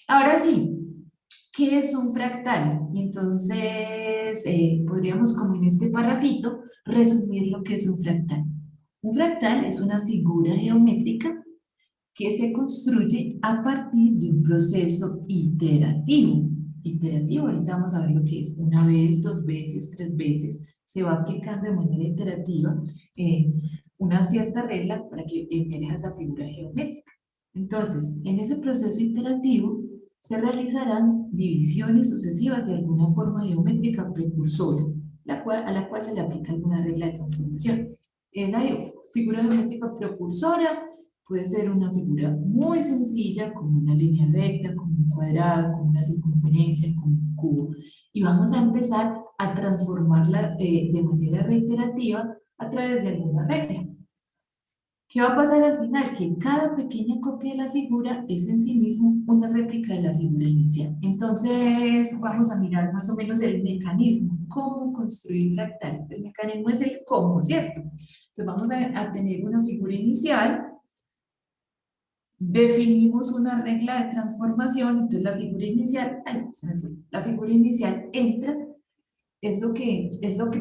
Ahora sí, ¿qué es un fractal? Y entonces podríamos como en este parrafito resumir lo que es un fractal. Un fractal es una figura geométrica que se construye a partir de un proceso iterativo. Iterativo, ahorita vamos a ver lo que es. Una vez, 2 veces, 3 veces, se va aplicando de manera iterativa una cierta regla para que emerja esa figura geométrica. Entonces, en ese proceso iterativo se realizarán divisiones sucesivas de alguna forma geométrica precursora, a la cual se le aplica alguna regla de transformación. Esa figura geométrica precursora puede ser una figura muy sencilla, como una línea recta, como un cuadrado, como una circunferencia, como un cubo. Y vamos a empezar a transformarla de manera reiterativa a través de alguna regla. ¿Qué va a pasar al final? Que cada pequeña copia de la figura es en sí mismo una réplica de la figura inicial. Entonces, vamos a mirar más o menos el mecanismo, cómo construir fractales. El mecanismo es el cómo, ¿cierto? Entonces, vamos a tener una figura inicial, definimos una regla de transformación, entonces la figura inicial, la figura inicial entra, es lo que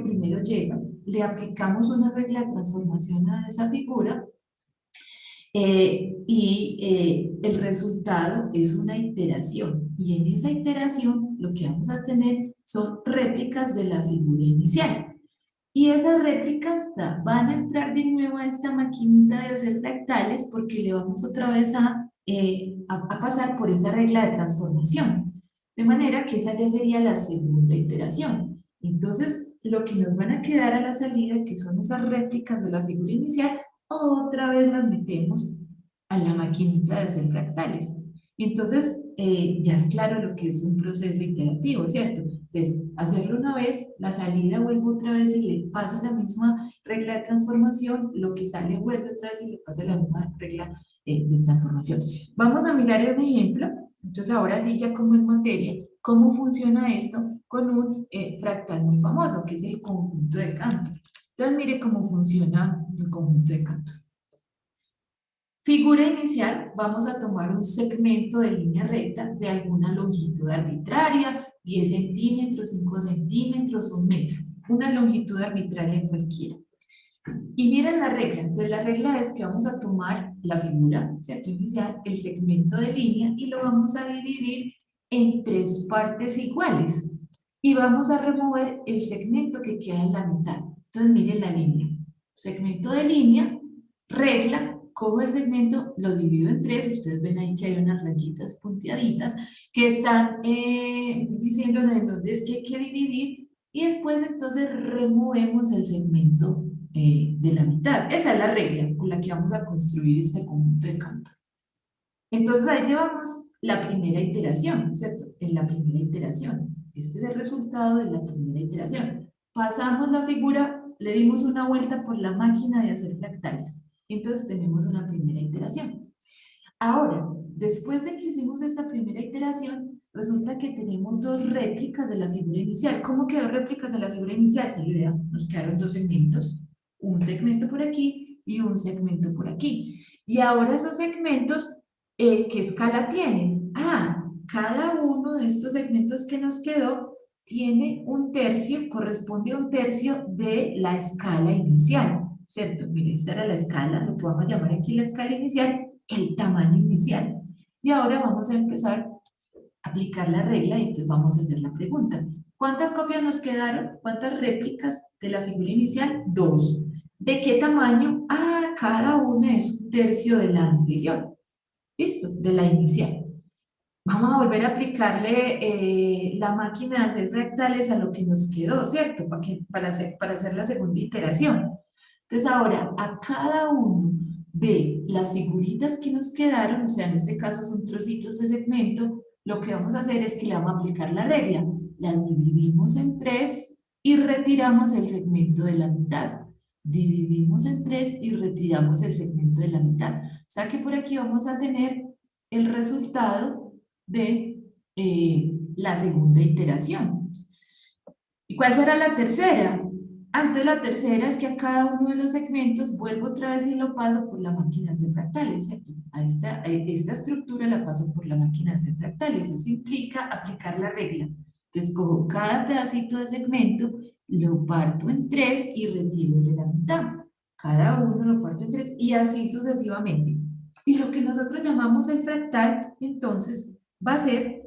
primero llega, le aplicamos una regla de transformación a esa figura, el resultado es una iteración, y en esa iteración lo que vamos a tener son réplicas de la figura inicial. Y esas réplicas van a entrar de nuevo a esta maquinita de hacer fractales porque le vamos otra vez a pasar por esa regla de transformación. De manera que esa ya sería la segunda iteración. Entonces, lo que nos van a quedar a la salida, que son esas réplicas de la figura inicial, otra vez las metemos a la maquinita de hacer fractales. Entonces, ya es claro lo que es un proceso iterativo, ¿cierto? Entonces, hacerlo una vez, la salida vuelve otra vez y le pasa la misma regla de transformación, lo que sale vuelve otra vez y le pasa la misma regla de transformación. Vamos a mirar un ejemplo, entonces ahora sí, ya como en materia, cómo funciona esto con un fractal muy famoso, que es el conjunto de Cantor. Entonces, mire cómo funciona el conjunto de Cantor. Figura inicial, vamos a tomar un segmento de línea recta de alguna longitud arbitraria, 10 centímetros, 5 centímetros, 1 metro, una longitud arbitraria cualquiera. Y miren la regla, entonces la regla es que vamos a tomar la figura, ¿cierto? Inicial, el segmento de línea, y lo vamos a dividir en 3 partes iguales. Y vamos a remover el segmento que queda en la mitad. Entonces miren la línea, segmento de línea, regla, cojo el segmento, lo divido en 3, ustedes ven ahí que hay unas rayitas punteaditas que están diciéndonos en dónde es que hay que dividir, y después entonces removemos el segmento de la mitad. Esa es la regla con la que vamos a construir este conjunto de Cantor. Entonces ahí llevamos la primera iteración, ¿cierto? En la primera iteración. Este es el resultado de la primera iteración. Pasamos la figura, le dimos una vuelta por la máquina de hacer fractales. Entonces tenemos una primera iteración. Ahora, después de que hicimos esta primera iteración, resulta que tenemos 2 réplicas de la figura inicial. ¿Cómo quedó réplicas de la figura inicial? Se idea, nos quedaron 2 segmentos, un segmento por aquí y un segmento por aquí. Y ahora esos segmentos, ¿qué escala tienen? Cada uno de estos segmentos que nos quedó tiene un tercio, corresponde a un tercio de la escala inicial, ¿cierto? Miren, esta era la escala, lo que vamos a llamar aquí la escala inicial, el tamaño inicial. Y ahora vamos a empezar a aplicar la regla y entonces vamos a hacer la pregunta. ¿Cuántas copias nos quedaron? ¿Cuántas réplicas de la figura inicial? 2. ¿De qué tamaño? Cada una es un tercio de la anterior. ¿Listo? De la inicial. Vamos a volver a aplicarle la máquina de hacer fractales a lo que nos quedó, ¿cierto? Para hacer la segunda iteración. Entonces ahora, a cada uno de las figuritas que nos quedaron, o sea, en este caso son trocitos de segmento, lo que vamos a hacer es que le vamos a aplicar la regla. La dividimos en 3 y retiramos el segmento de la mitad. Dividimos en 3 y retiramos el segmento de la mitad. O sea que por aquí vamos a tener el resultado de la segunda iteración. ¿Y cuál será la tercera? Antes la tercera es que a cada uno de los segmentos vuelvo otra vez y lo paso por la máquina de hacer fractales, ¿cierto? A esta estructura la paso por la máquina de hacer fractales. Eso implica aplicar la regla. Entonces cojo cada pedacito de segmento, lo parto en 3 y retiro el de la mitad. Cada uno lo parto en 3 y así sucesivamente. Y lo que nosotros llamamos el fractal, entonces, va a ser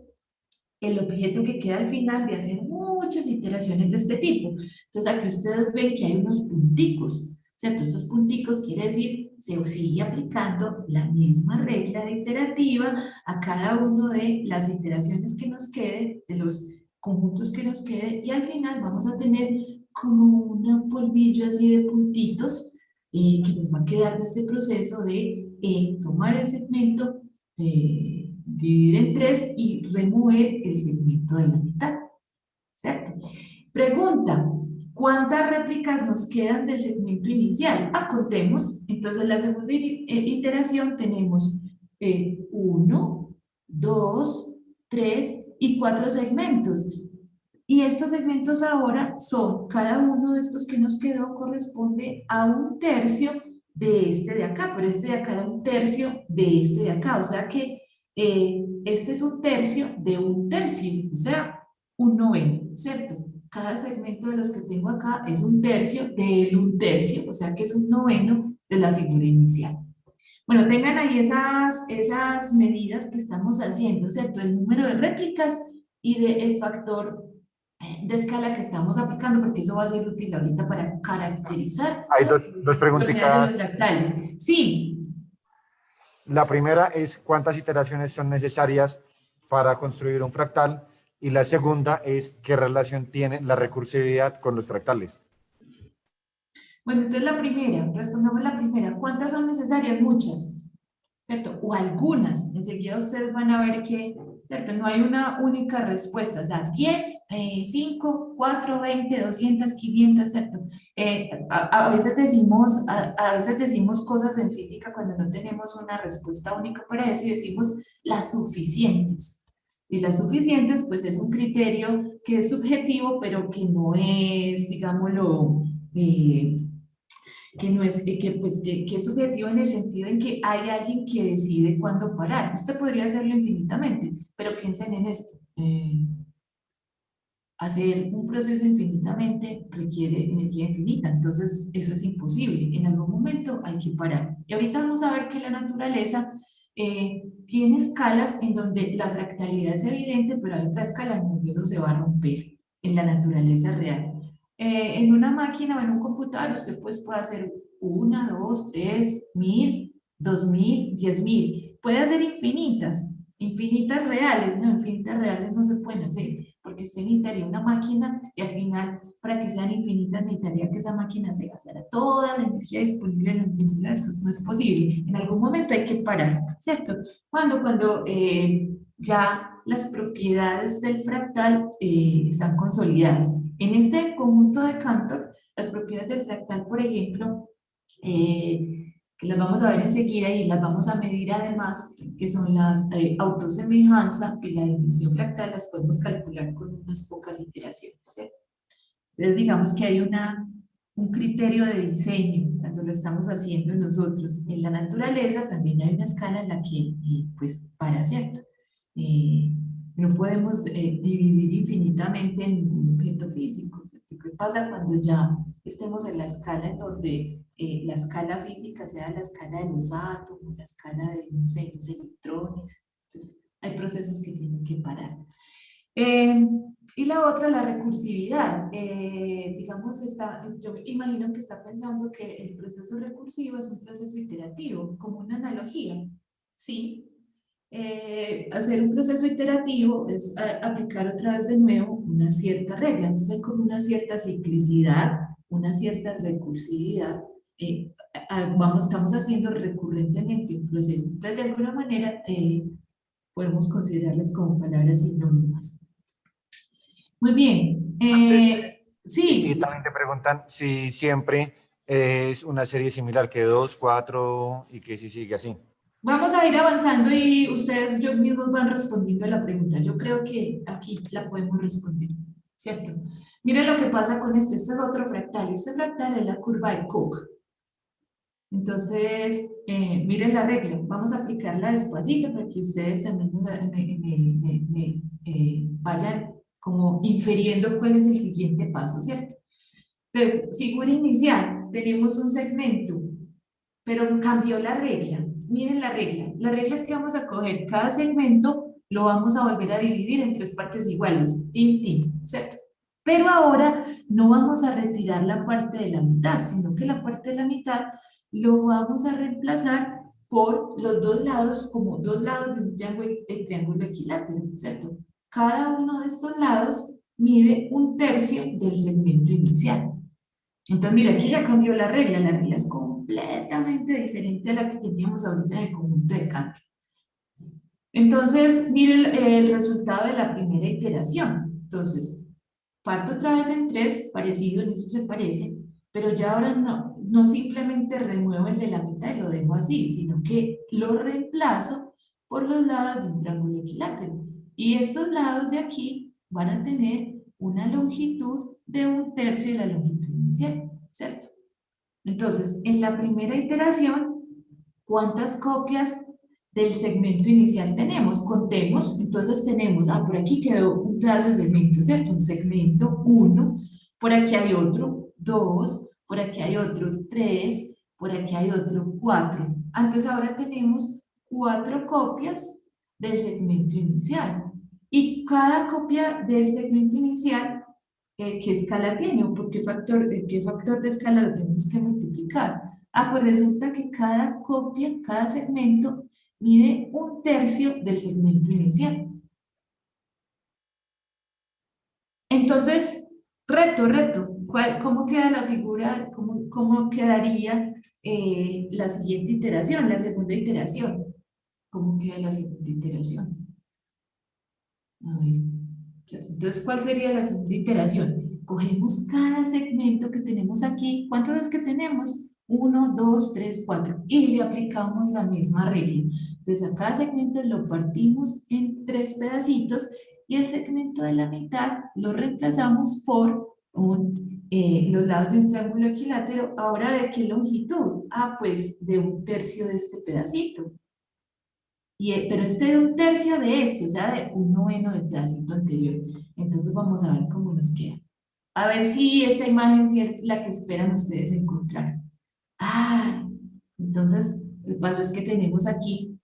el objeto que queda al final de hacer muchas iteraciones de este tipo. Entonces aquí ustedes ven que hay unos punticos, ¿cierto? Estos punticos quiere decir se sigue aplicando la misma regla iterativa a cada una de las iteraciones que nos quede, de los conjuntos que nos quede, y al final vamos a tener como un polvillo así de puntitos que nos va a quedar de este proceso de tomar el segmento, dividir en 3 y remover el segmento de la mitad, ¿cierto? Pregunta, ¿cuántas réplicas nos quedan del segmento inicial? Contemos. Entonces, la segunda iteración tenemos 1, 2, 3 y 4 segmentos. Y estos segmentos ahora son, cada uno de estos que nos quedó corresponde a 1/3 de este de acá, pero este de acá era 1/3 de este de acá, o sea que este es 1/3 de 1/3, o sea, 1/9, ¿cierto? Cada segmento de los que tengo acá es 1/3 del 1/3, o sea que es 1/9 de la figura inicial. Bueno, tengan ahí esas medidas que estamos haciendo, ¿cierto? El número de réplicas y el factor de escala que estamos aplicando, porque eso va a ser útil ahorita para caracterizar Hay dos las propiedades de los preguntitas. fractales. Sí. La primera es cuántas iteraciones son necesarias para construir un fractal y la segunda es qué relación tiene la recursividad con los fractales. Bueno, entonces la primera, respondamos la primera. ¿Cuántas son necesarias? Muchas, ¿cierto? O algunas. Enseguida ustedes van a ver que, ¿cierto? No hay una única respuesta. O sea, 10, 5, 4, 20, 200, 500, ¿cierto? A veces decimos cosas en física cuando no tenemos una respuesta única para eso y decimos las suficientes. Y las suficientes, pues es un criterio que es subjetivo, pero que no es, digámoslo, que no es, que es subjetivo en el sentido en que hay alguien que decide cuándo parar. Usted podría hacerlo infinitamente, pero piensen en esto. Hacer un proceso infinitamente requiere energía infinita, entonces eso es imposible. En algún momento hay que parar. Y ahorita vamos a ver que la naturaleza tiene escalas en donde la fractalidad es evidente, pero hay otra escala en donde eso se va a romper en la naturaleza real. En una máquina o en un computador usted pues puede hacer 1, 2, 3, 1000, 2000, 10.000. Puede hacer infinitas reales, no, infinitas reales no se pueden hacer, porque usted necesitaría una máquina y al final, para que sean infinitas, necesitaría que esa máquina se gastara toda la energía disponible en los universos. No es posible. En algún momento hay que parar, ¿cierto? Cuando ya las propiedades del fractal están consolidadas. En este conjunto de Cantor, las propiedades del fractal, por ejemplo, que las vamos a ver enseguida y las vamos a medir además, que son las autosemejanza y la dimensión fractal, las podemos calcular con unas pocas iteraciones, ¿cierto? Entonces digamos que hay un criterio de diseño cuando lo estamos haciendo nosotros. En la naturaleza también hay una escala en la que, pues, para, ¿cierto? No podemos dividir infinitamente en un objeto físico, ¿cierto? ¿Qué pasa cuando ya estemos en la escala en donde la escala física sea la escala de los átomos, la escala de, no sé, los electrones? Entonces, hay procesos que tienen que parar. Y la otra, la recursividad. Digamos, yo imagino que está pensando que el proceso recursivo es un proceso iterativo, como una analogía, ¿sí? Hacer un proceso iterativo es aplicar otra vez de nuevo una cierta regla. Entonces hay como una cierta ciclicidad, una cierta recursividad. Estamos haciendo recurrentemente un proceso. Entonces, de alguna manera, podemos considerarlas como palabras sinónimas. Muy bien. Sí. Y también te preguntan si siempre es una serie similar que 2, 4 y que si sigue así. Vamos a ir avanzando y ustedes yo mismos van respondiendo a la pregunta. Yo creo que aquí la podemos responder, ¿cierto? Miren lo que pasa con este. Este es otro fractal. Este fractal es la curva de Cook. Entonces, miren la regla. Vamos a aplicarla despacito para que ustedes también vayan como infiriendo cuál es el siguiente paso, ¿cierto? Entonces, figura inicial, tenemos un segmento, pero cambió la regla. Miren la regla. La regla es que vamos a coger cada segmento, lo vamos a volver a dividir en 3 partes iguales, ¿cierto? Pero ahora no vamos a retirar la parte de la mitad, sino que la parte de la mitad lo vamos a reemplazar por los dos lados, como dos lados de un triángulo equilátero, ¿cierto? Cada uno de estos lados mide 1/3 del segmento inicial. Entonces, mira, aquí ya cambió la regla es completamente diferente a la que teníamos ahorita en el conjunto de cambio. Entonces, miren el resultado de la primera iteración. Entonces, parto otra vez en 3, parecido, en eso se parece, pero ya ahora no simplemente remuevo el de la mitad y lo dejo así, sino que lo reemplazo por los lados de un triángulo equilátero. Y estos lados de aquí van a tener una longitud de 1/3 de la longitud inicial, ¿cierto? Entonces, en la primera iteración, ¿cuántas copias del segmento inicial tenemos? Contemos, entonces tenemos, por aquí quedó un pedazo de segmento, ¿cierto? Un segmento 1, por aquí hay otro 2, por aquí hay otro 3, por aquí hay otro 4. Entonces ahora tenemos 4 copias del segmento inicial. Y cada copia del segmento inicial, ¿qué escala tiene? ¿O por qué factor de escala lo tenemos que multiplicar? Pues resulta que cada copia, cada segmento, mide 1/3 del segmento inicial. Entonces, reto, ¿cómo queda la figura? ¿Cómo quedaría la siguiente iteración, la segunda iteración? ¿Cómo queda la segunda iteración? A ver, entonces, ¿cuál sería la segunda iteración? Cogemos cada segmento que tenemos aquí. ¿Cuántos es que tenemos? 1, 2, 3, 4. Y le aplicamos la misma regla. Entonces, a cada segmento lo partimos en 3 pedacitos y el segmento de la mitad lo reemplazamos por los lados de un triángulo equilátero. Ahora, ¿de qué longitud? Pues de 1/3 de este pedacito. Pero este de 1/3 de este, o sea, de 1/9 del pedacito anterior. Entonces vamos a ver cómo nos queda. A ver si esta imagen sí es la que esperan ustedes encontrar. Entonces el paso es que tenemos aquí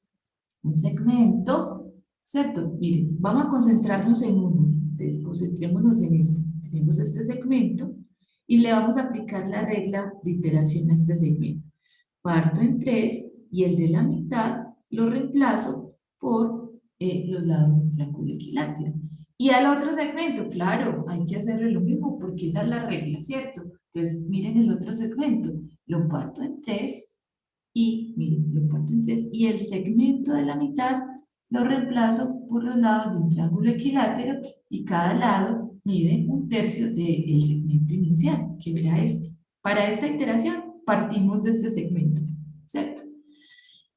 un segmento, ¿cierto? Miren, vamos a concentrarnos en uno. Entonces, concentrémonos en este. Tenemos este segmento y le vamos a aplicar la regla de iteración a este segmento. Parto en 3 y el de la mitad lo reemplazo por los lados de un triángulo equilátero. Y al otro segmento, claro, hay que hacerle lo mismo porque esa es la regla, ¿cierto? Entonces, miren el otro segmento, lo parto en 3 y, miren, lo parto en 3 y el segmento de la mitad lo reemplazo por los lados de un triángulo equilátero y cada lado mide 1/3 del segmento inicial, que verá este. Para esta iteración partimos de este segmento, ¿cierto?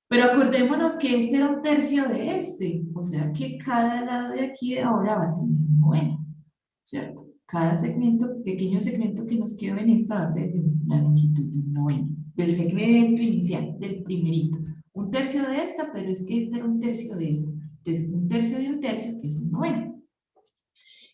Pero acordémonos que este era 1/3 de este, o sea que cada lado de aquí de ahora va a tener un 9, ¿cierto? Cada segmento, pequeño segmento que nos quedó en esta va a ser de una longitud de un 9, del segmento inicial, del primerito. 1/3 de esta, pero es que este era 1/3 de esta. Entonces, 1/3 de 1/3, que es un 9.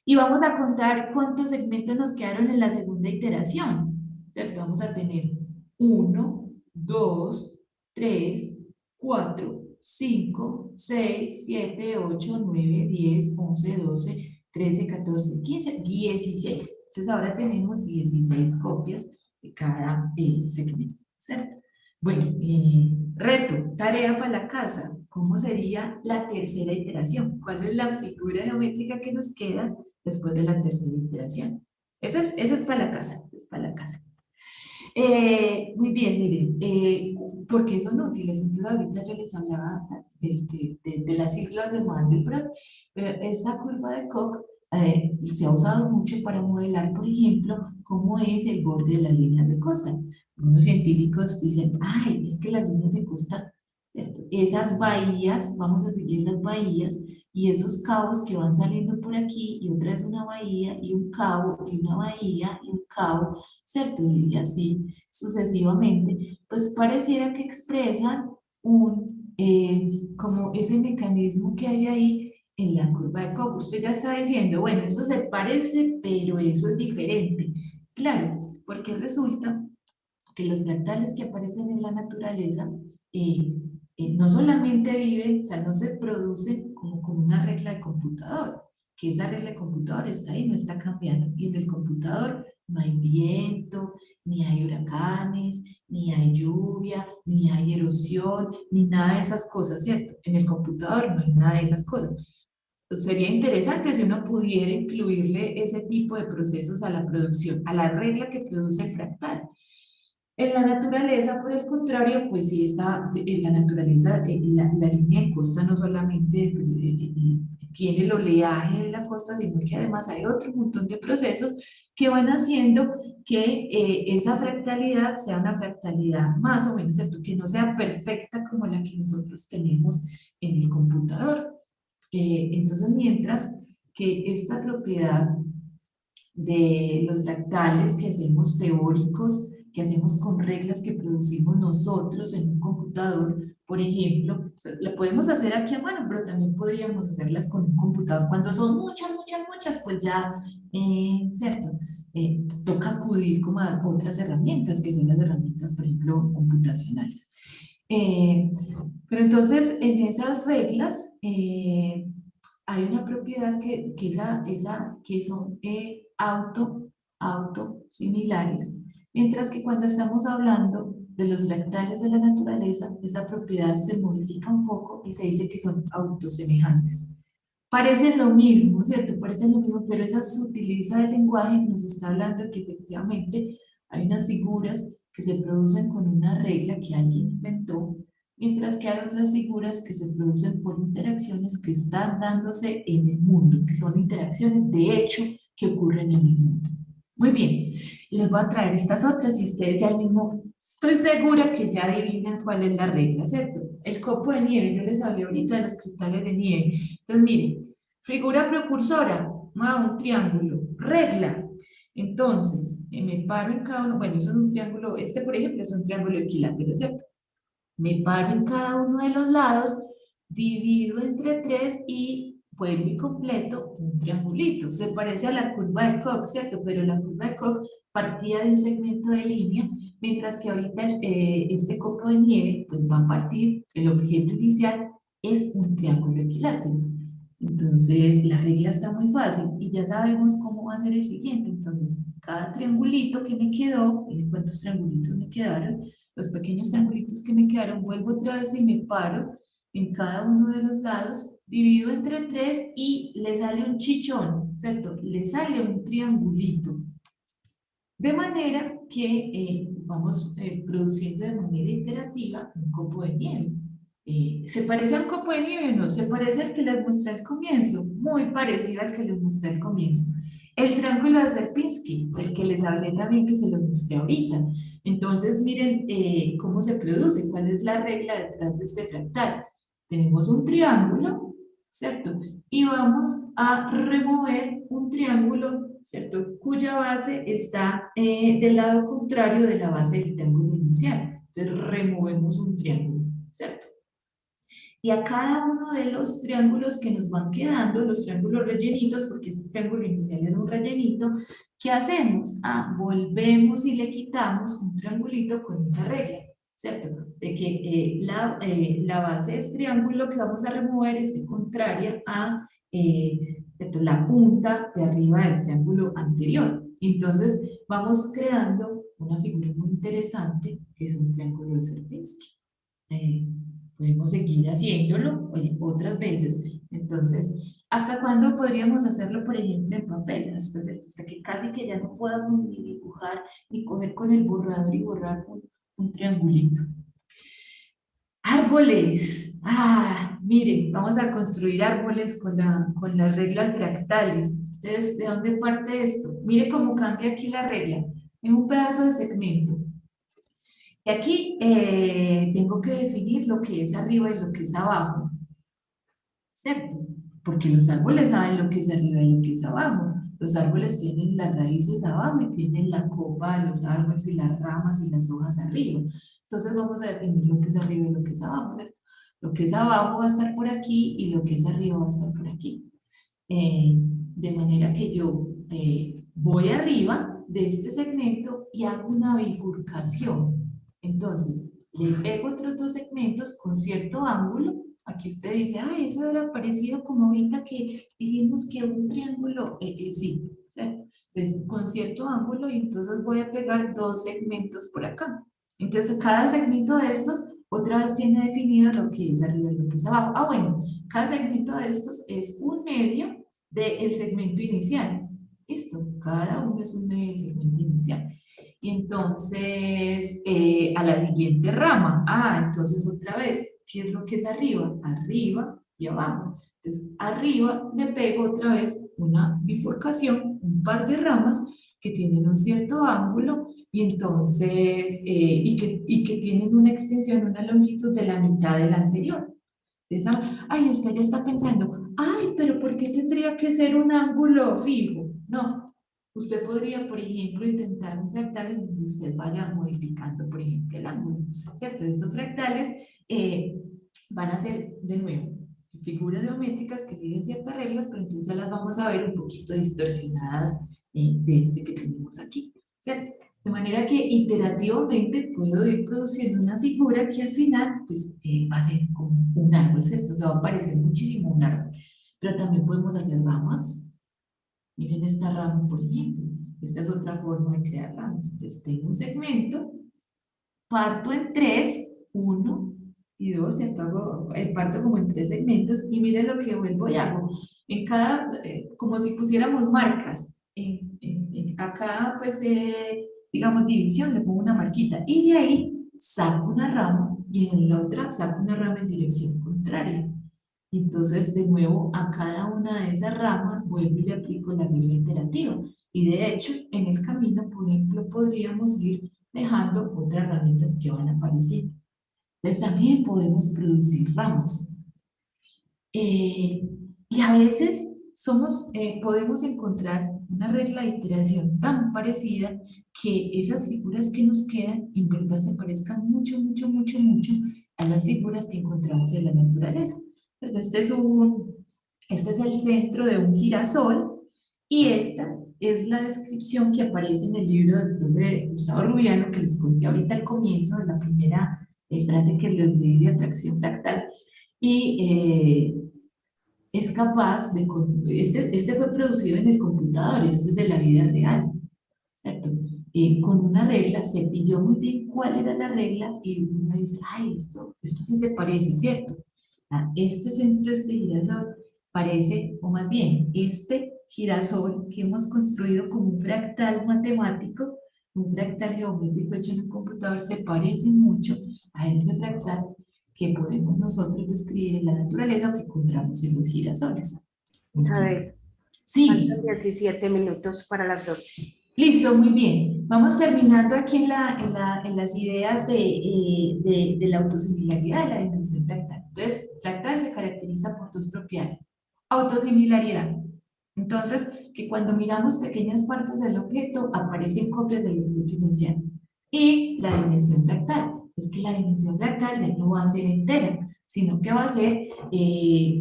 Y vamos a contar cuántos segmentos nos quedaron en la segunda iteración, ¿cierto? Vamos a tener 1, 2, 3, 4, 5, 6, 7, 8, 9, 10, 11, 12, 13, 14, 15, 16. Entonces ahora tenemos 16 copias de cada segmento, ¿cierto? Bueno, reto, tarea para la casa. ¿Cómo sería la tercera iteración? ¿Cuál es la figura geométrica que nos queda después de la tercera iteración? Esa es para la casa, es para la casa. Muy bien, miren, ¿por qué son útiles? Entonces ahorita yo les hablaba de las islas de Mandelbrot, pero esa curva de Koch se ha usado mucho para modelar, por ejemplo, cómo es el borde de las líneas de costa. Unos científicos dicen, es que las líneas de costa, ¿cierto? Esas bahías, vamos a seguir las bahías, y esos cabos que van saliendo por aquí, y otra vez una bahía, y un cabo, y una bahía, y un cabo, ¿cierto? Y así sucesivamente, pues pareciera que expresan como ese mecanismo que hay ahí en la curva de Koch. Usted ya está diciendo, bueno, eso se parece, pero eso es diferente. Claro, porque resulta que los fractales que aparecen en la naturaleza no solamente viven, o sea, no se producen como una regla de computador, que esa regla de computador está ahí, no está cambiando, y en el computador no hay viento, ni hay huracanes, ni hay lluvia, ni hay erosión, ni nada de esas cosas, ¿cierto? En el computador no hay nada de esas cosas. Entonces, sería interesante si uno pudiera incluirle ese tipo de procesos a la producción, a la regla que produce el fractal. En la naturaleza, por el contrario, pues sí está, en la naturaleza, la línea de costa no solamente pues, tiene el oleaje de la costa, sino que además hay otro montón de procesos que van haciendo que esa fractalidad sea una fractalidad más o menos, ¿cierto? Que no sea perfecta como la que nosotros tenemos en el computador. Entonces, mientras que esta propiedad de los fractales que hacemos teóricos, que hacemos con reglas que producimos nosotros en un computador, por ejemplo, o sea, la podemos hacer aquí a mano, pero también podríamos hacerlas con un computador. Cuando son muchas, muchas, muchas, pues ya, ¿cierto? Toca acudir como a otras herramientas, que son las herramientas, por ejemplo, computacionales. Pero entonces, en esas reglas, hay una propiedad que son auto similares, mientras que cuando estamos hablando de los fractales de la naturaleza, esa propiedad se modifica un poco y se dice que son autosemejantes. Parecen lo mismo, ¿cierto? Parecen lo mismo, pero esa sutileza del lenguaje nos está hablando de que efectivamente hay unas figuras que se producen con una regla que alguien inventó, mientras que hay otras figuras que se producen por interacciones que están dándose en el mundo, que son interacciones de hecho que ocurren en el mundo. Muy bien, les voy a traer estas otras y ustedes ya mismo, estoy segura que ya adivinan cuál es la regla, ¿cierto? El copo de nieve, yo les hablé ahorita de los cristales de nieve. Entonces, miren, figura precursora, un triángulo, regla. Entonces, me paro en cada uno, bueno, eso es un triángulo, este por ejemplo es un triángulo equilátero, ¿cierto? Me paro en cada uno de los lados, divido entre 3 y vuelvo y completo un triangulito. Se parece a la curva de Koch, ¿cierto? Pero la curva de Koch partía de un segmento de línea, mientras que ahorita este copo de nieve pues va a partir, el objeto inicial es un triángulo equilátero. Entonces, la regla está muy fácil y ya sabemos cómo va a ser el siguiente. Entonces, cada triangulito que me quedó, miren cuántos triangulitos me quedaron, los pequeños triangulitos que me quedaron, vuelvo otra vez y me paro en cada uno de los lados, divido entre 3 y le sale un chichón, ¿cierto? Le sale un triangulito. De manera que vamos produciendo de manera iterativa un copo de nieve. ¿Se parece a un copo de nieve o no? ¿Se parece al que les mostré al comienzo? Muy parecido al que les mostré al comienzo. El triángulo de Sierpinski, el que les hablé también, que se lo mostré ahorita. Entonces, miren cómo se produce, cuál es la regla detrás de este fractal. Tenemos un triángulo, ¿cierto? Y vamos a remover un triángulo, ¿cierto? Cuya base está del lado contrario de la base del triángulo inicial. Entonces, removemos un triángulo, ¿cierto? Y a cada uno de los triángulos que nos van quedando, los triángulos rellenitos, porque este triángulo inicial era un rellenito, ¿qué hacemos? Volvemos y le quitamos un triangulito con esa regla, ¿cierto? De que la base del triángulo que vamos a remover es contraria a la punta de arriba del triángulo anterior. Entonces, vamos creando una figura muy interesante, que es un triángulo de Sierpinski. Podemos seguir haciéndolo otras veces. Entonces, ¿hasta cuándo podríamos hacerlo, por ejemplo, en papel? Hasta que casi que ya no podamos ni dibujar, ni coger con el borrador y borrar un triangulito. Árboles. Miren, vamos a construir árboles con las reglas fractales. Entonces, ¿de dónde parte esto? Mire cómo cambia aquí la regla. En un pedazo de segmento. Y aquí tengo que definir lo que es arriba y lo que es abajo, ¿cierto? Porque los árboles saben lo que es arriba y lo que es abajo. Los árboles tienen las raíces abajo y tienen la copa de los árboles y las ramas y las hojas arriba. Entonces vamos a definir lo que es arriba y lo que es abajo, ¿cierto? Lo que es abajo va a estar por aquí y lo que es arriba va a estar por aquí. De manera que yo voy arriba de este segmento y hago una bifurcación. Entonces, le pego otros dos segmentos con cierto ángulo. Aquí usted dice, eso era parecido como ahorita que dijimos que un triángulo, sí, ¿cierto? con cierto ángulo, y entonces voy a pegar dos segmentos por acá. Entonces cada segmento de estos otra vez tiene definido lo que es arriba y lo que es abajo. Ah, bueno, cada segmento de estos es un medio del segmento inicial. Listo, cada uno es un medio del segmento inicial. Y entonces, a la siguiente rama, entonces otra vez, ¿qué es lo que es arriba? Arriba y abajo. Entonces, arriba le pego otra vez una bifurcación, un par de ramas que tienen un cierto ángulo y entonces, y que tienen una extensión, una longitud de la mitad de la anterior. Entonces, usted ya está pensando, pero ¿por qué tendría que ser un ángulo fijo? No, usted podría, por ejemplo, intentar un fractal en donde usted vaya modificando, por ejemplo, el ángulo, ¿cierto? Esos fractales van a ser, de nuevo, figuras geométricas que siguen ciertas reglas, pero entonces ya las vamos a ver un poquito distorsionadas de este que tenemos aquí, ¿cierto? De manera que iterativamente puedo ir produciendo una figura que al final pues, va a ser como un árbol, ¿cierto? O sea, va a parecer muchísimo un árbol. Pero también podemos hacer ramas. Miren esta rama, por ejemplo. Esta es otra forma de crear ramas. Entonces tengo un segmento, parto en tres, uno y dos, ¿cierto? Parto como en tres segmentos y miren lo que vuelvo y hago. En cada, como si pusiéramos marcas. Acá, pues, digamos, división, le pongo una marquita. Y de ahí saco una rama y en la otra saco una rama en dirección contraria. Y entonces, de nuevo, a cada una de esas ramas vuelvo y le aplico la regla iterativa. Y de hecho, en el camino, por ejemplo, podríamos ir dejando otras herramientas que van apareciendo. Entonces, también podemos producir ramas. Y a veces podemos encontrar una regla de iteración tan parecida que esas figuras que nos quedan en verdad se parezcan mucho, mucho, mucho, mucho a las figuras que encontramos en la naturaleza. Este es el centro de un girasol y esta es la descripción que aparece en el libro del profe Gustavo Rubiano que les conté ahorita al comienzo, en la primera frase que les leí de atracción fractal. Y es capaz de... Este fue producido en el computador, esto es de la vida real, ¿cierto? Con una regla, se pilló muy bien cuál era la regla y uno dice, esto sí se parece, ¿cierto? Este centro de este girasol parece, o más bien, este girasol que hemos construido como un fractal matemático, un fractal geométrico hecho en un computador, se parece mucho a ese fractal que podemos nosotros describir en la naturaleza o que encontramos en los girasoles. Isabel, Sí. faltan 17 minutos para las 12. Listo, muy bien. Vamos terminando aquí en las ideas de la autosimilaridad de la dimensión fractal. Entonces, fractal se caracteriza por dos propiedades. Autosimilaridad. Entonces, que cuando miramos pequeñas partes del objeto, aparecen copias del objeto inicial. Y la dimensión fractal. Es que la dimensión fractal ya no va a ser entera, sino que va a ser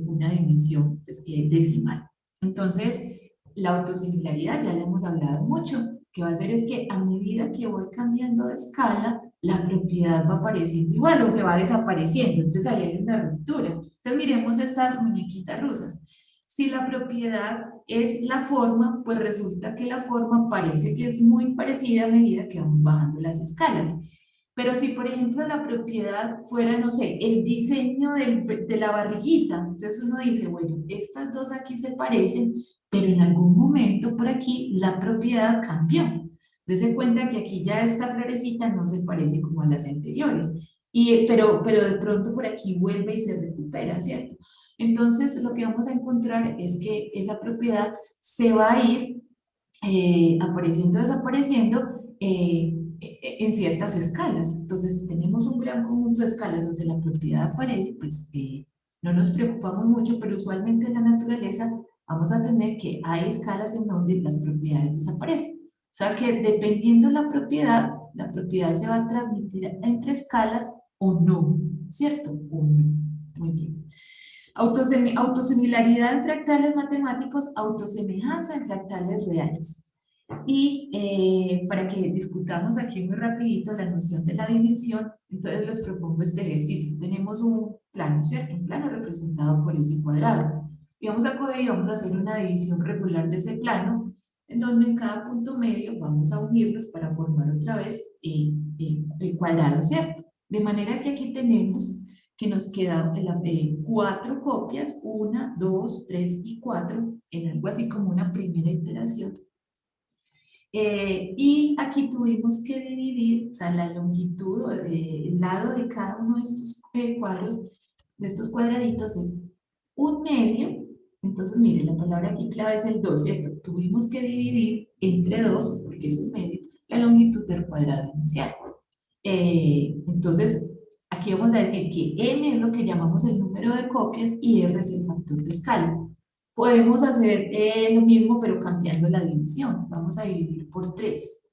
una dimensión pues, decimal. Entonces, la autosimilaridad ya le hemos hablado mucho, que va a hacer es que a medida que voy cambiando de escala, la propiedad va apareciendo igual o se va desapareciendo, entonces ahí hay una ruptura. Entonces miremos estas muñequitas rusas. Si la propiedad es la forma, pues resulta que la forma parece que es muy parecida a medida que vamos bajando las escalas. Pero si, por ejemplo, la propiedad fuera, no sé, el diseño de la barriguita, entonces uno dice, bueno, estas dos aquí se parecen, pero en algún momento por aquí la propiedad cambió. Dese cuenta que aquí ya esta florecita no se parece como a las anteriores, pero de pronto por aquí vuelve y se recupera, ¿cierto? Entonces lo que vamos a encontrar es que esa propiedad se va a ir apareciendo, desapareciendo en ciertas escalas. Entonces, si tenemos un gran conjunto de escalas donde la propiedad aparece, pues no nos preocupamos mucho, pero usualmente en la naturaleza vamos a tener que hay escalas en donde las propiedades desaparecen. O sea que dependiendo la propiedad se va a transmitir entre escalas o no, ¿cierto? O no. Muy bien. Autosimilaridad en fractales matemáticos, autosemejanza en fractales reales. Y para que discutamos aquí muy rapidito la noción de la dimensión, entonces les propongo este ejercicio. Tenemos un plano, ¿cierto? Un plano representado por ese cuadrado. Y vamos a coger y vamos a hacer una división regular de ese plano. en donde en cada punto medio vamos a unirlos para formar otra vez el cuadrado, ¿cierto? De manera que aquí tenemos que nos quedan 4 copias, 1, 2, 3 y 4, en algo así como una primera iteración. Y aquí tuvimos que dividir, o sea, la longitud, el lado de cada uno de estos cuadros, de estos cuadraditos es un medio. Entonces, miren, la palabra aquí clave es el 2, ¿cierto? Tuvimos que dividir entre 2, porque es un medio, la longitud del cuadrado inicial. Entonces, aquí vamos a decir que m es lo que llamamos el número de copias y r es el factor de escala. Podemos hacer lo mismo, pero cambiando la división. Vamos a dividir por 3.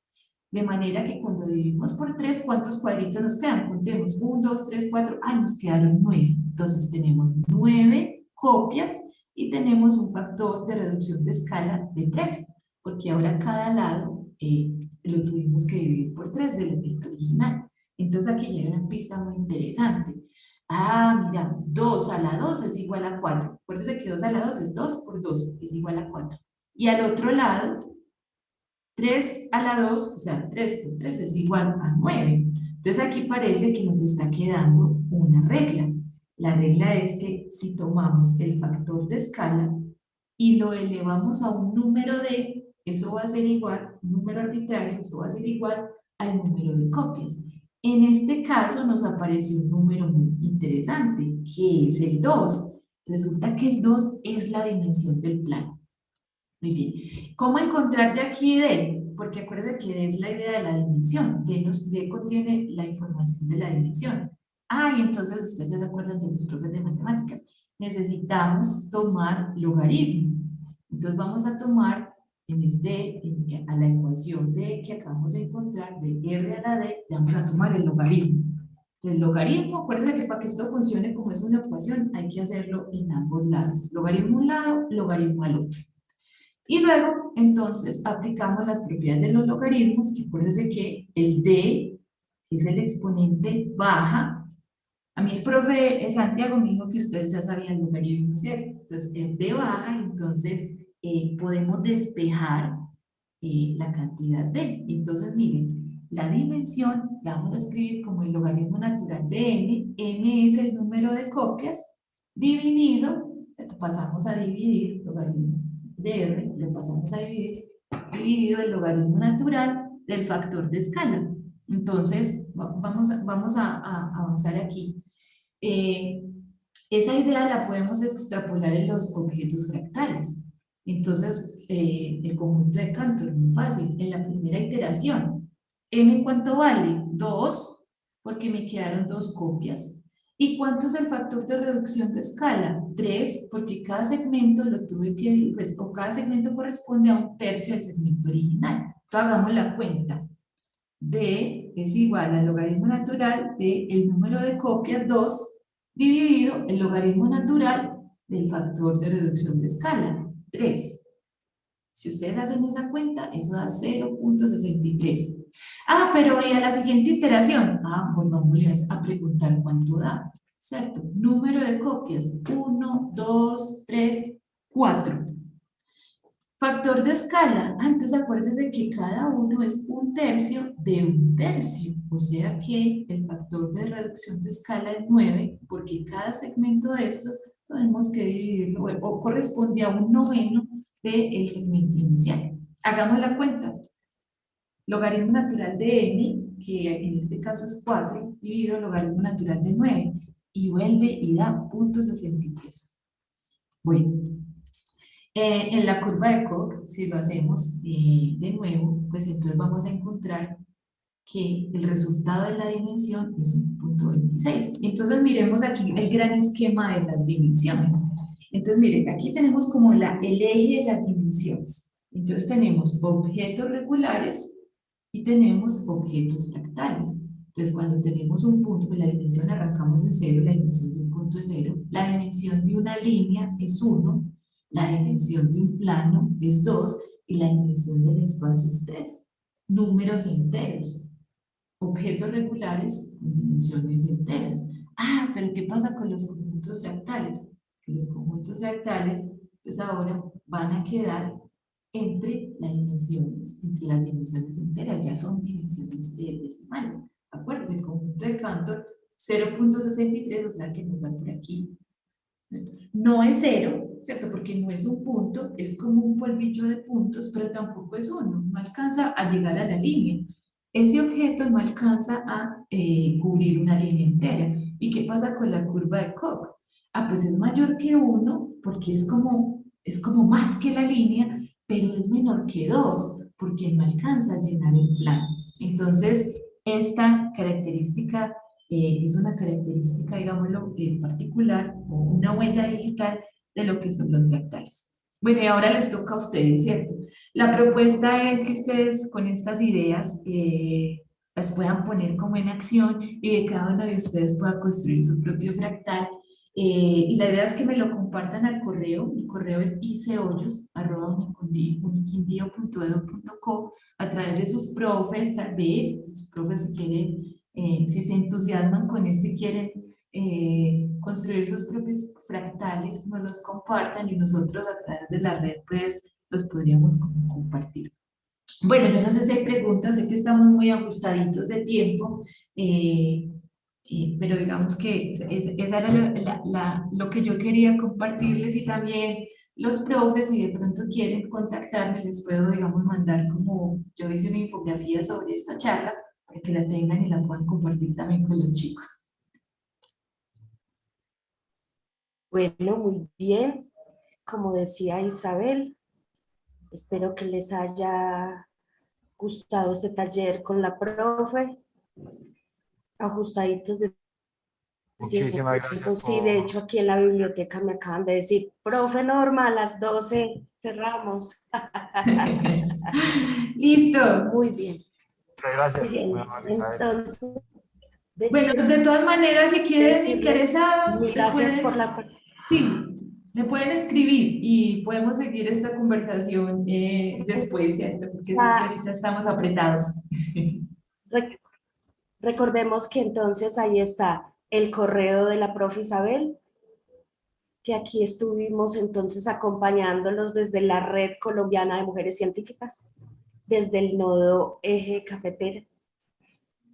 De manera que cuando dividimos por 3, ¿cuántos cuadritos nos quedan? Contemos, 1, 2, 3, 4, nos quedaron 9. Entonces tenemos 9 copias y tenemos un factor de reducción de escala de 3, porque ahora cada lado lo tuvimos que dividir por 3 del objeto original. Entonces aquí llega una pista muy interesante. Mira, 2 a la 2 es igual a 4. Acuérdense que 2 a la 2 es 2 por 2, es igual a 4. Y al otro lado, 3 a la 2, o sea, 3 por 3 es igual a 9. Entonces aquí parece que nos está quedando una regla. La regla es que si tomamos el factor de escala y lo elevamos a un número de, eso va a ser igual, un número arbitrario, eso va a ser igual al número de copias. En este caso nos apareció un número muy interesante, que es el 2. Resulta que el 2 es la dimensión del plano. Muy bien. ¿Cómo encontrar de aquí D? Porque acuérdense que D es la idea de la dimensión. D contiene la información de la dimensión. Y entonces ustedes ya se acuerdan de los profes de matemáticas. Necesitamos tomar logaritmo. Entonces vamos a tomar a la ecuación D que acabamos de encontrar, de R a la D, le vamos a tomar el logaritmo. Entonces, el logaritmo, acuérdense que para que esto funcione como es una ecuación, hay que hacerlo en ambos lados. Logaritmo a un lado, logaritmo al otro. Y luego, entonces, aplicamos las propiedades de los logaritmos, y acuérdense que el D, que es el exponente, baja. A mí el profe Santiago me dijo que ustedes ya sabían logaritmo, ¿cierto? Entonces, el D baja, entonces podemos despejar la cantidad D. Entonces, miren, la dimensión la vamos a escribir como el logaritmo natural de n. N es el número de copias dividido, ¿cierto? Pasamos a dividir logaritmo de R, lo pasamos a dividir, dividido el logaritmo natural del factor de escala. Entonces, vamos a avanzar aquí. Esa idea la podemos extrapolar en los objetos fractales. Entonces, el conjunto de Cantor es muy fácil. En la primera iteración, ¿m cuánto vale? 2, porque me quedaron 2 copias. ¿Y cuánto es el factor de reducción de escala? 3, porque cada segmento lo tuve que, pues, o cada segmento corresponde a un tercio del segmento original. Entonces, hagamos la cuenta. D es igual al logaritmo natural del número de copias 2 dividido el logaritmo natural del factor de reducción de escala, 3. Si ustedes hacen esa cuenta, eso da 0.63. Pero ¿y a la siguiente iteración? Pues vamos a preguntar cuánto da, ¿cierto? Número de copias, 1, 2, 3, 4. Factor de escala, antes acuérdense que cada uno es un tercio de un tercio, o sea que el factor de reducción de escala es 9, porque cada segmento de estos tenemos que dividirlo, o corresponde a un noveno del segmento inicial. Hagamos la cuenta. Logaritmo natural de n, que en este caso es 4, dividido el logaritmo natural de 9, y vuelve y da 0.63. Bueno. En la curva de Koch, si lo hacemos de nuevo, pues entonces vamos a encontrar que el resultado de la dimensión es 1.26. Entonces miremos aquí el gran esquema de las dimensiones. Entonces miren, aquí tenemos como el eje de las dimensiones. Entonces tenemos objetos regulares y tenemos objetos fractales. Entonces cuando tenemos un punto, pues la dimensión arrancamos en 0, la dimensión de un punto es 0, la dimensión de una línea es 1, la dimensión de un plano es 2 y la dimensión del espacio es 3. Números enteros. Objetos regulares con dimensiones enteras. Pero ¿qué pasa con los conjuntos fractales? Que los conjuntos fractales, pues ahora van a quedar entre las dimensiones enteras, ya son dimensiones decimales. Acuérdense, el conjunto de Cantor, 0.63, o sea que nos da por aquí. No es 0, ¿cierto? Porque no es un punto, es como un polvillo de puntos, pero tampoco es 1, no alcanza a llegar a la línea. Ese objeto no alcanza a cubrir una línea entera. ¿Y qué pasa con la curva de Koch? Ah, pues es mayor que 1, porque es como más que la línea, pero es menor que 2, porque no alcanza a llenar el plano. Entonces, esta característica es una característica, digámoslo, particular o una huella digital de lo que son los fractales. Bueno, y ahora les toca a ustedes, ¿cierto? La propuesta es que ustedes con estas ideas las puedan poner como en acción y que cada uno de ustedes pueda construir su propio fractal. Y la idea es que me lo compartan al correo. Mi correo es icehoyos@uniquindío.edu.co, a través de sus profes, tal vez, sus profes si quieren, si se entusiasman con esto y quieren construir sus propios fractales, nos los compartan y nosotros a través de la red pues los podríamos compartir. Bueno, yo no sé si hay preguntas, sé que estamos muy ajustaditos de tiempo, pero digamos que esa era lo que yo quería compartirles, y también los profes, si de pronto quieren contactarme, les puedo, digamos, mandar, como yo hice una infografía sobre esta charla, para que la tengan y la puedan compartir también con los chicos. Bueno, muy bien. Como decía Isabel, espero que les haya gustado este taller con la profe, ajustaditos de Muchísimas tiempo. gracias Sí, de por... hecho aquí en la biblioteca me acaban de decir, profe Norma, a las 12 cerramos. Listo. Muy bien, Muchas muy gracias, muy bien. amable, Isabel. Entonces, Bueno, de todas maneras, si quieren decirles interesados, mil gracias por la... sí, me pueden escribir y podemos seguir esta conversación después, ¿cierto? Porque sé que ahorita estamos apretados. Recordemos que entonces ahí está el correo de la profe Isabel, que aquí estuvimos entonces acompañándolos desde la Red Colombiana de Mujeres Científicas, desde el nodo Eje Cafetera.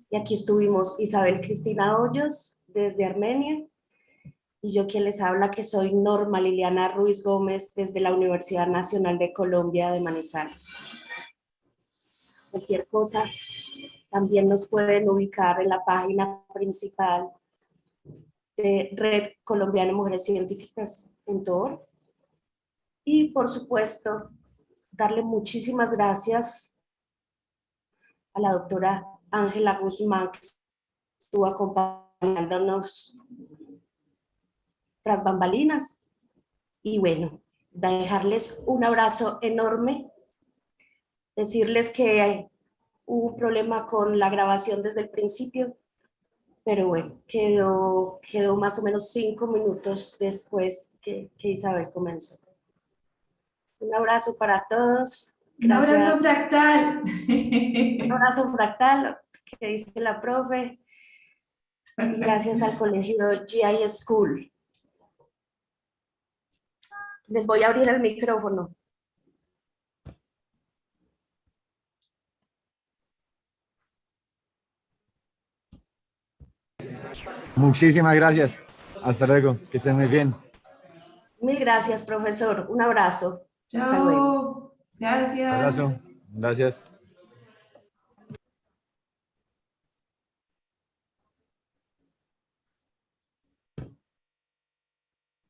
Y aquí estuvimos Isabel Cristina Hoyos, desde Armenia, y yo quien les habla, que soy Norma Liliana Ruiz Gómez, desde la Universidad Nacional de Colombia de Manizales. Cualquier cosa, también nos pueden ubicar en la página principal de Red Colombiana de Mujeres Científicas.org. Y por supuesto, darle muchísimas gracias a la doctora Ángela Guzmán, que estuvo acompañándonos tras bambalinas. Y bueno, dejarles un abrazo enorme, decirles que hubo un problema con la grabación desde el principio, pero bueno, quedó más o menos 5 minutos después que Isabel comenzó. Un abrazo para todos. Un abrazo Gracias. fractal. Un abrazo fractal, que dice la profe. Y gracias al colegio GI School. Les voy a abrir el micrófono. Muchísimas gracias. Hasta luego. Que estén muy bien. Mil gracias, profesor. Un abrazo. Hasta luego. Chao. Gracias. Abrazo. Gracias.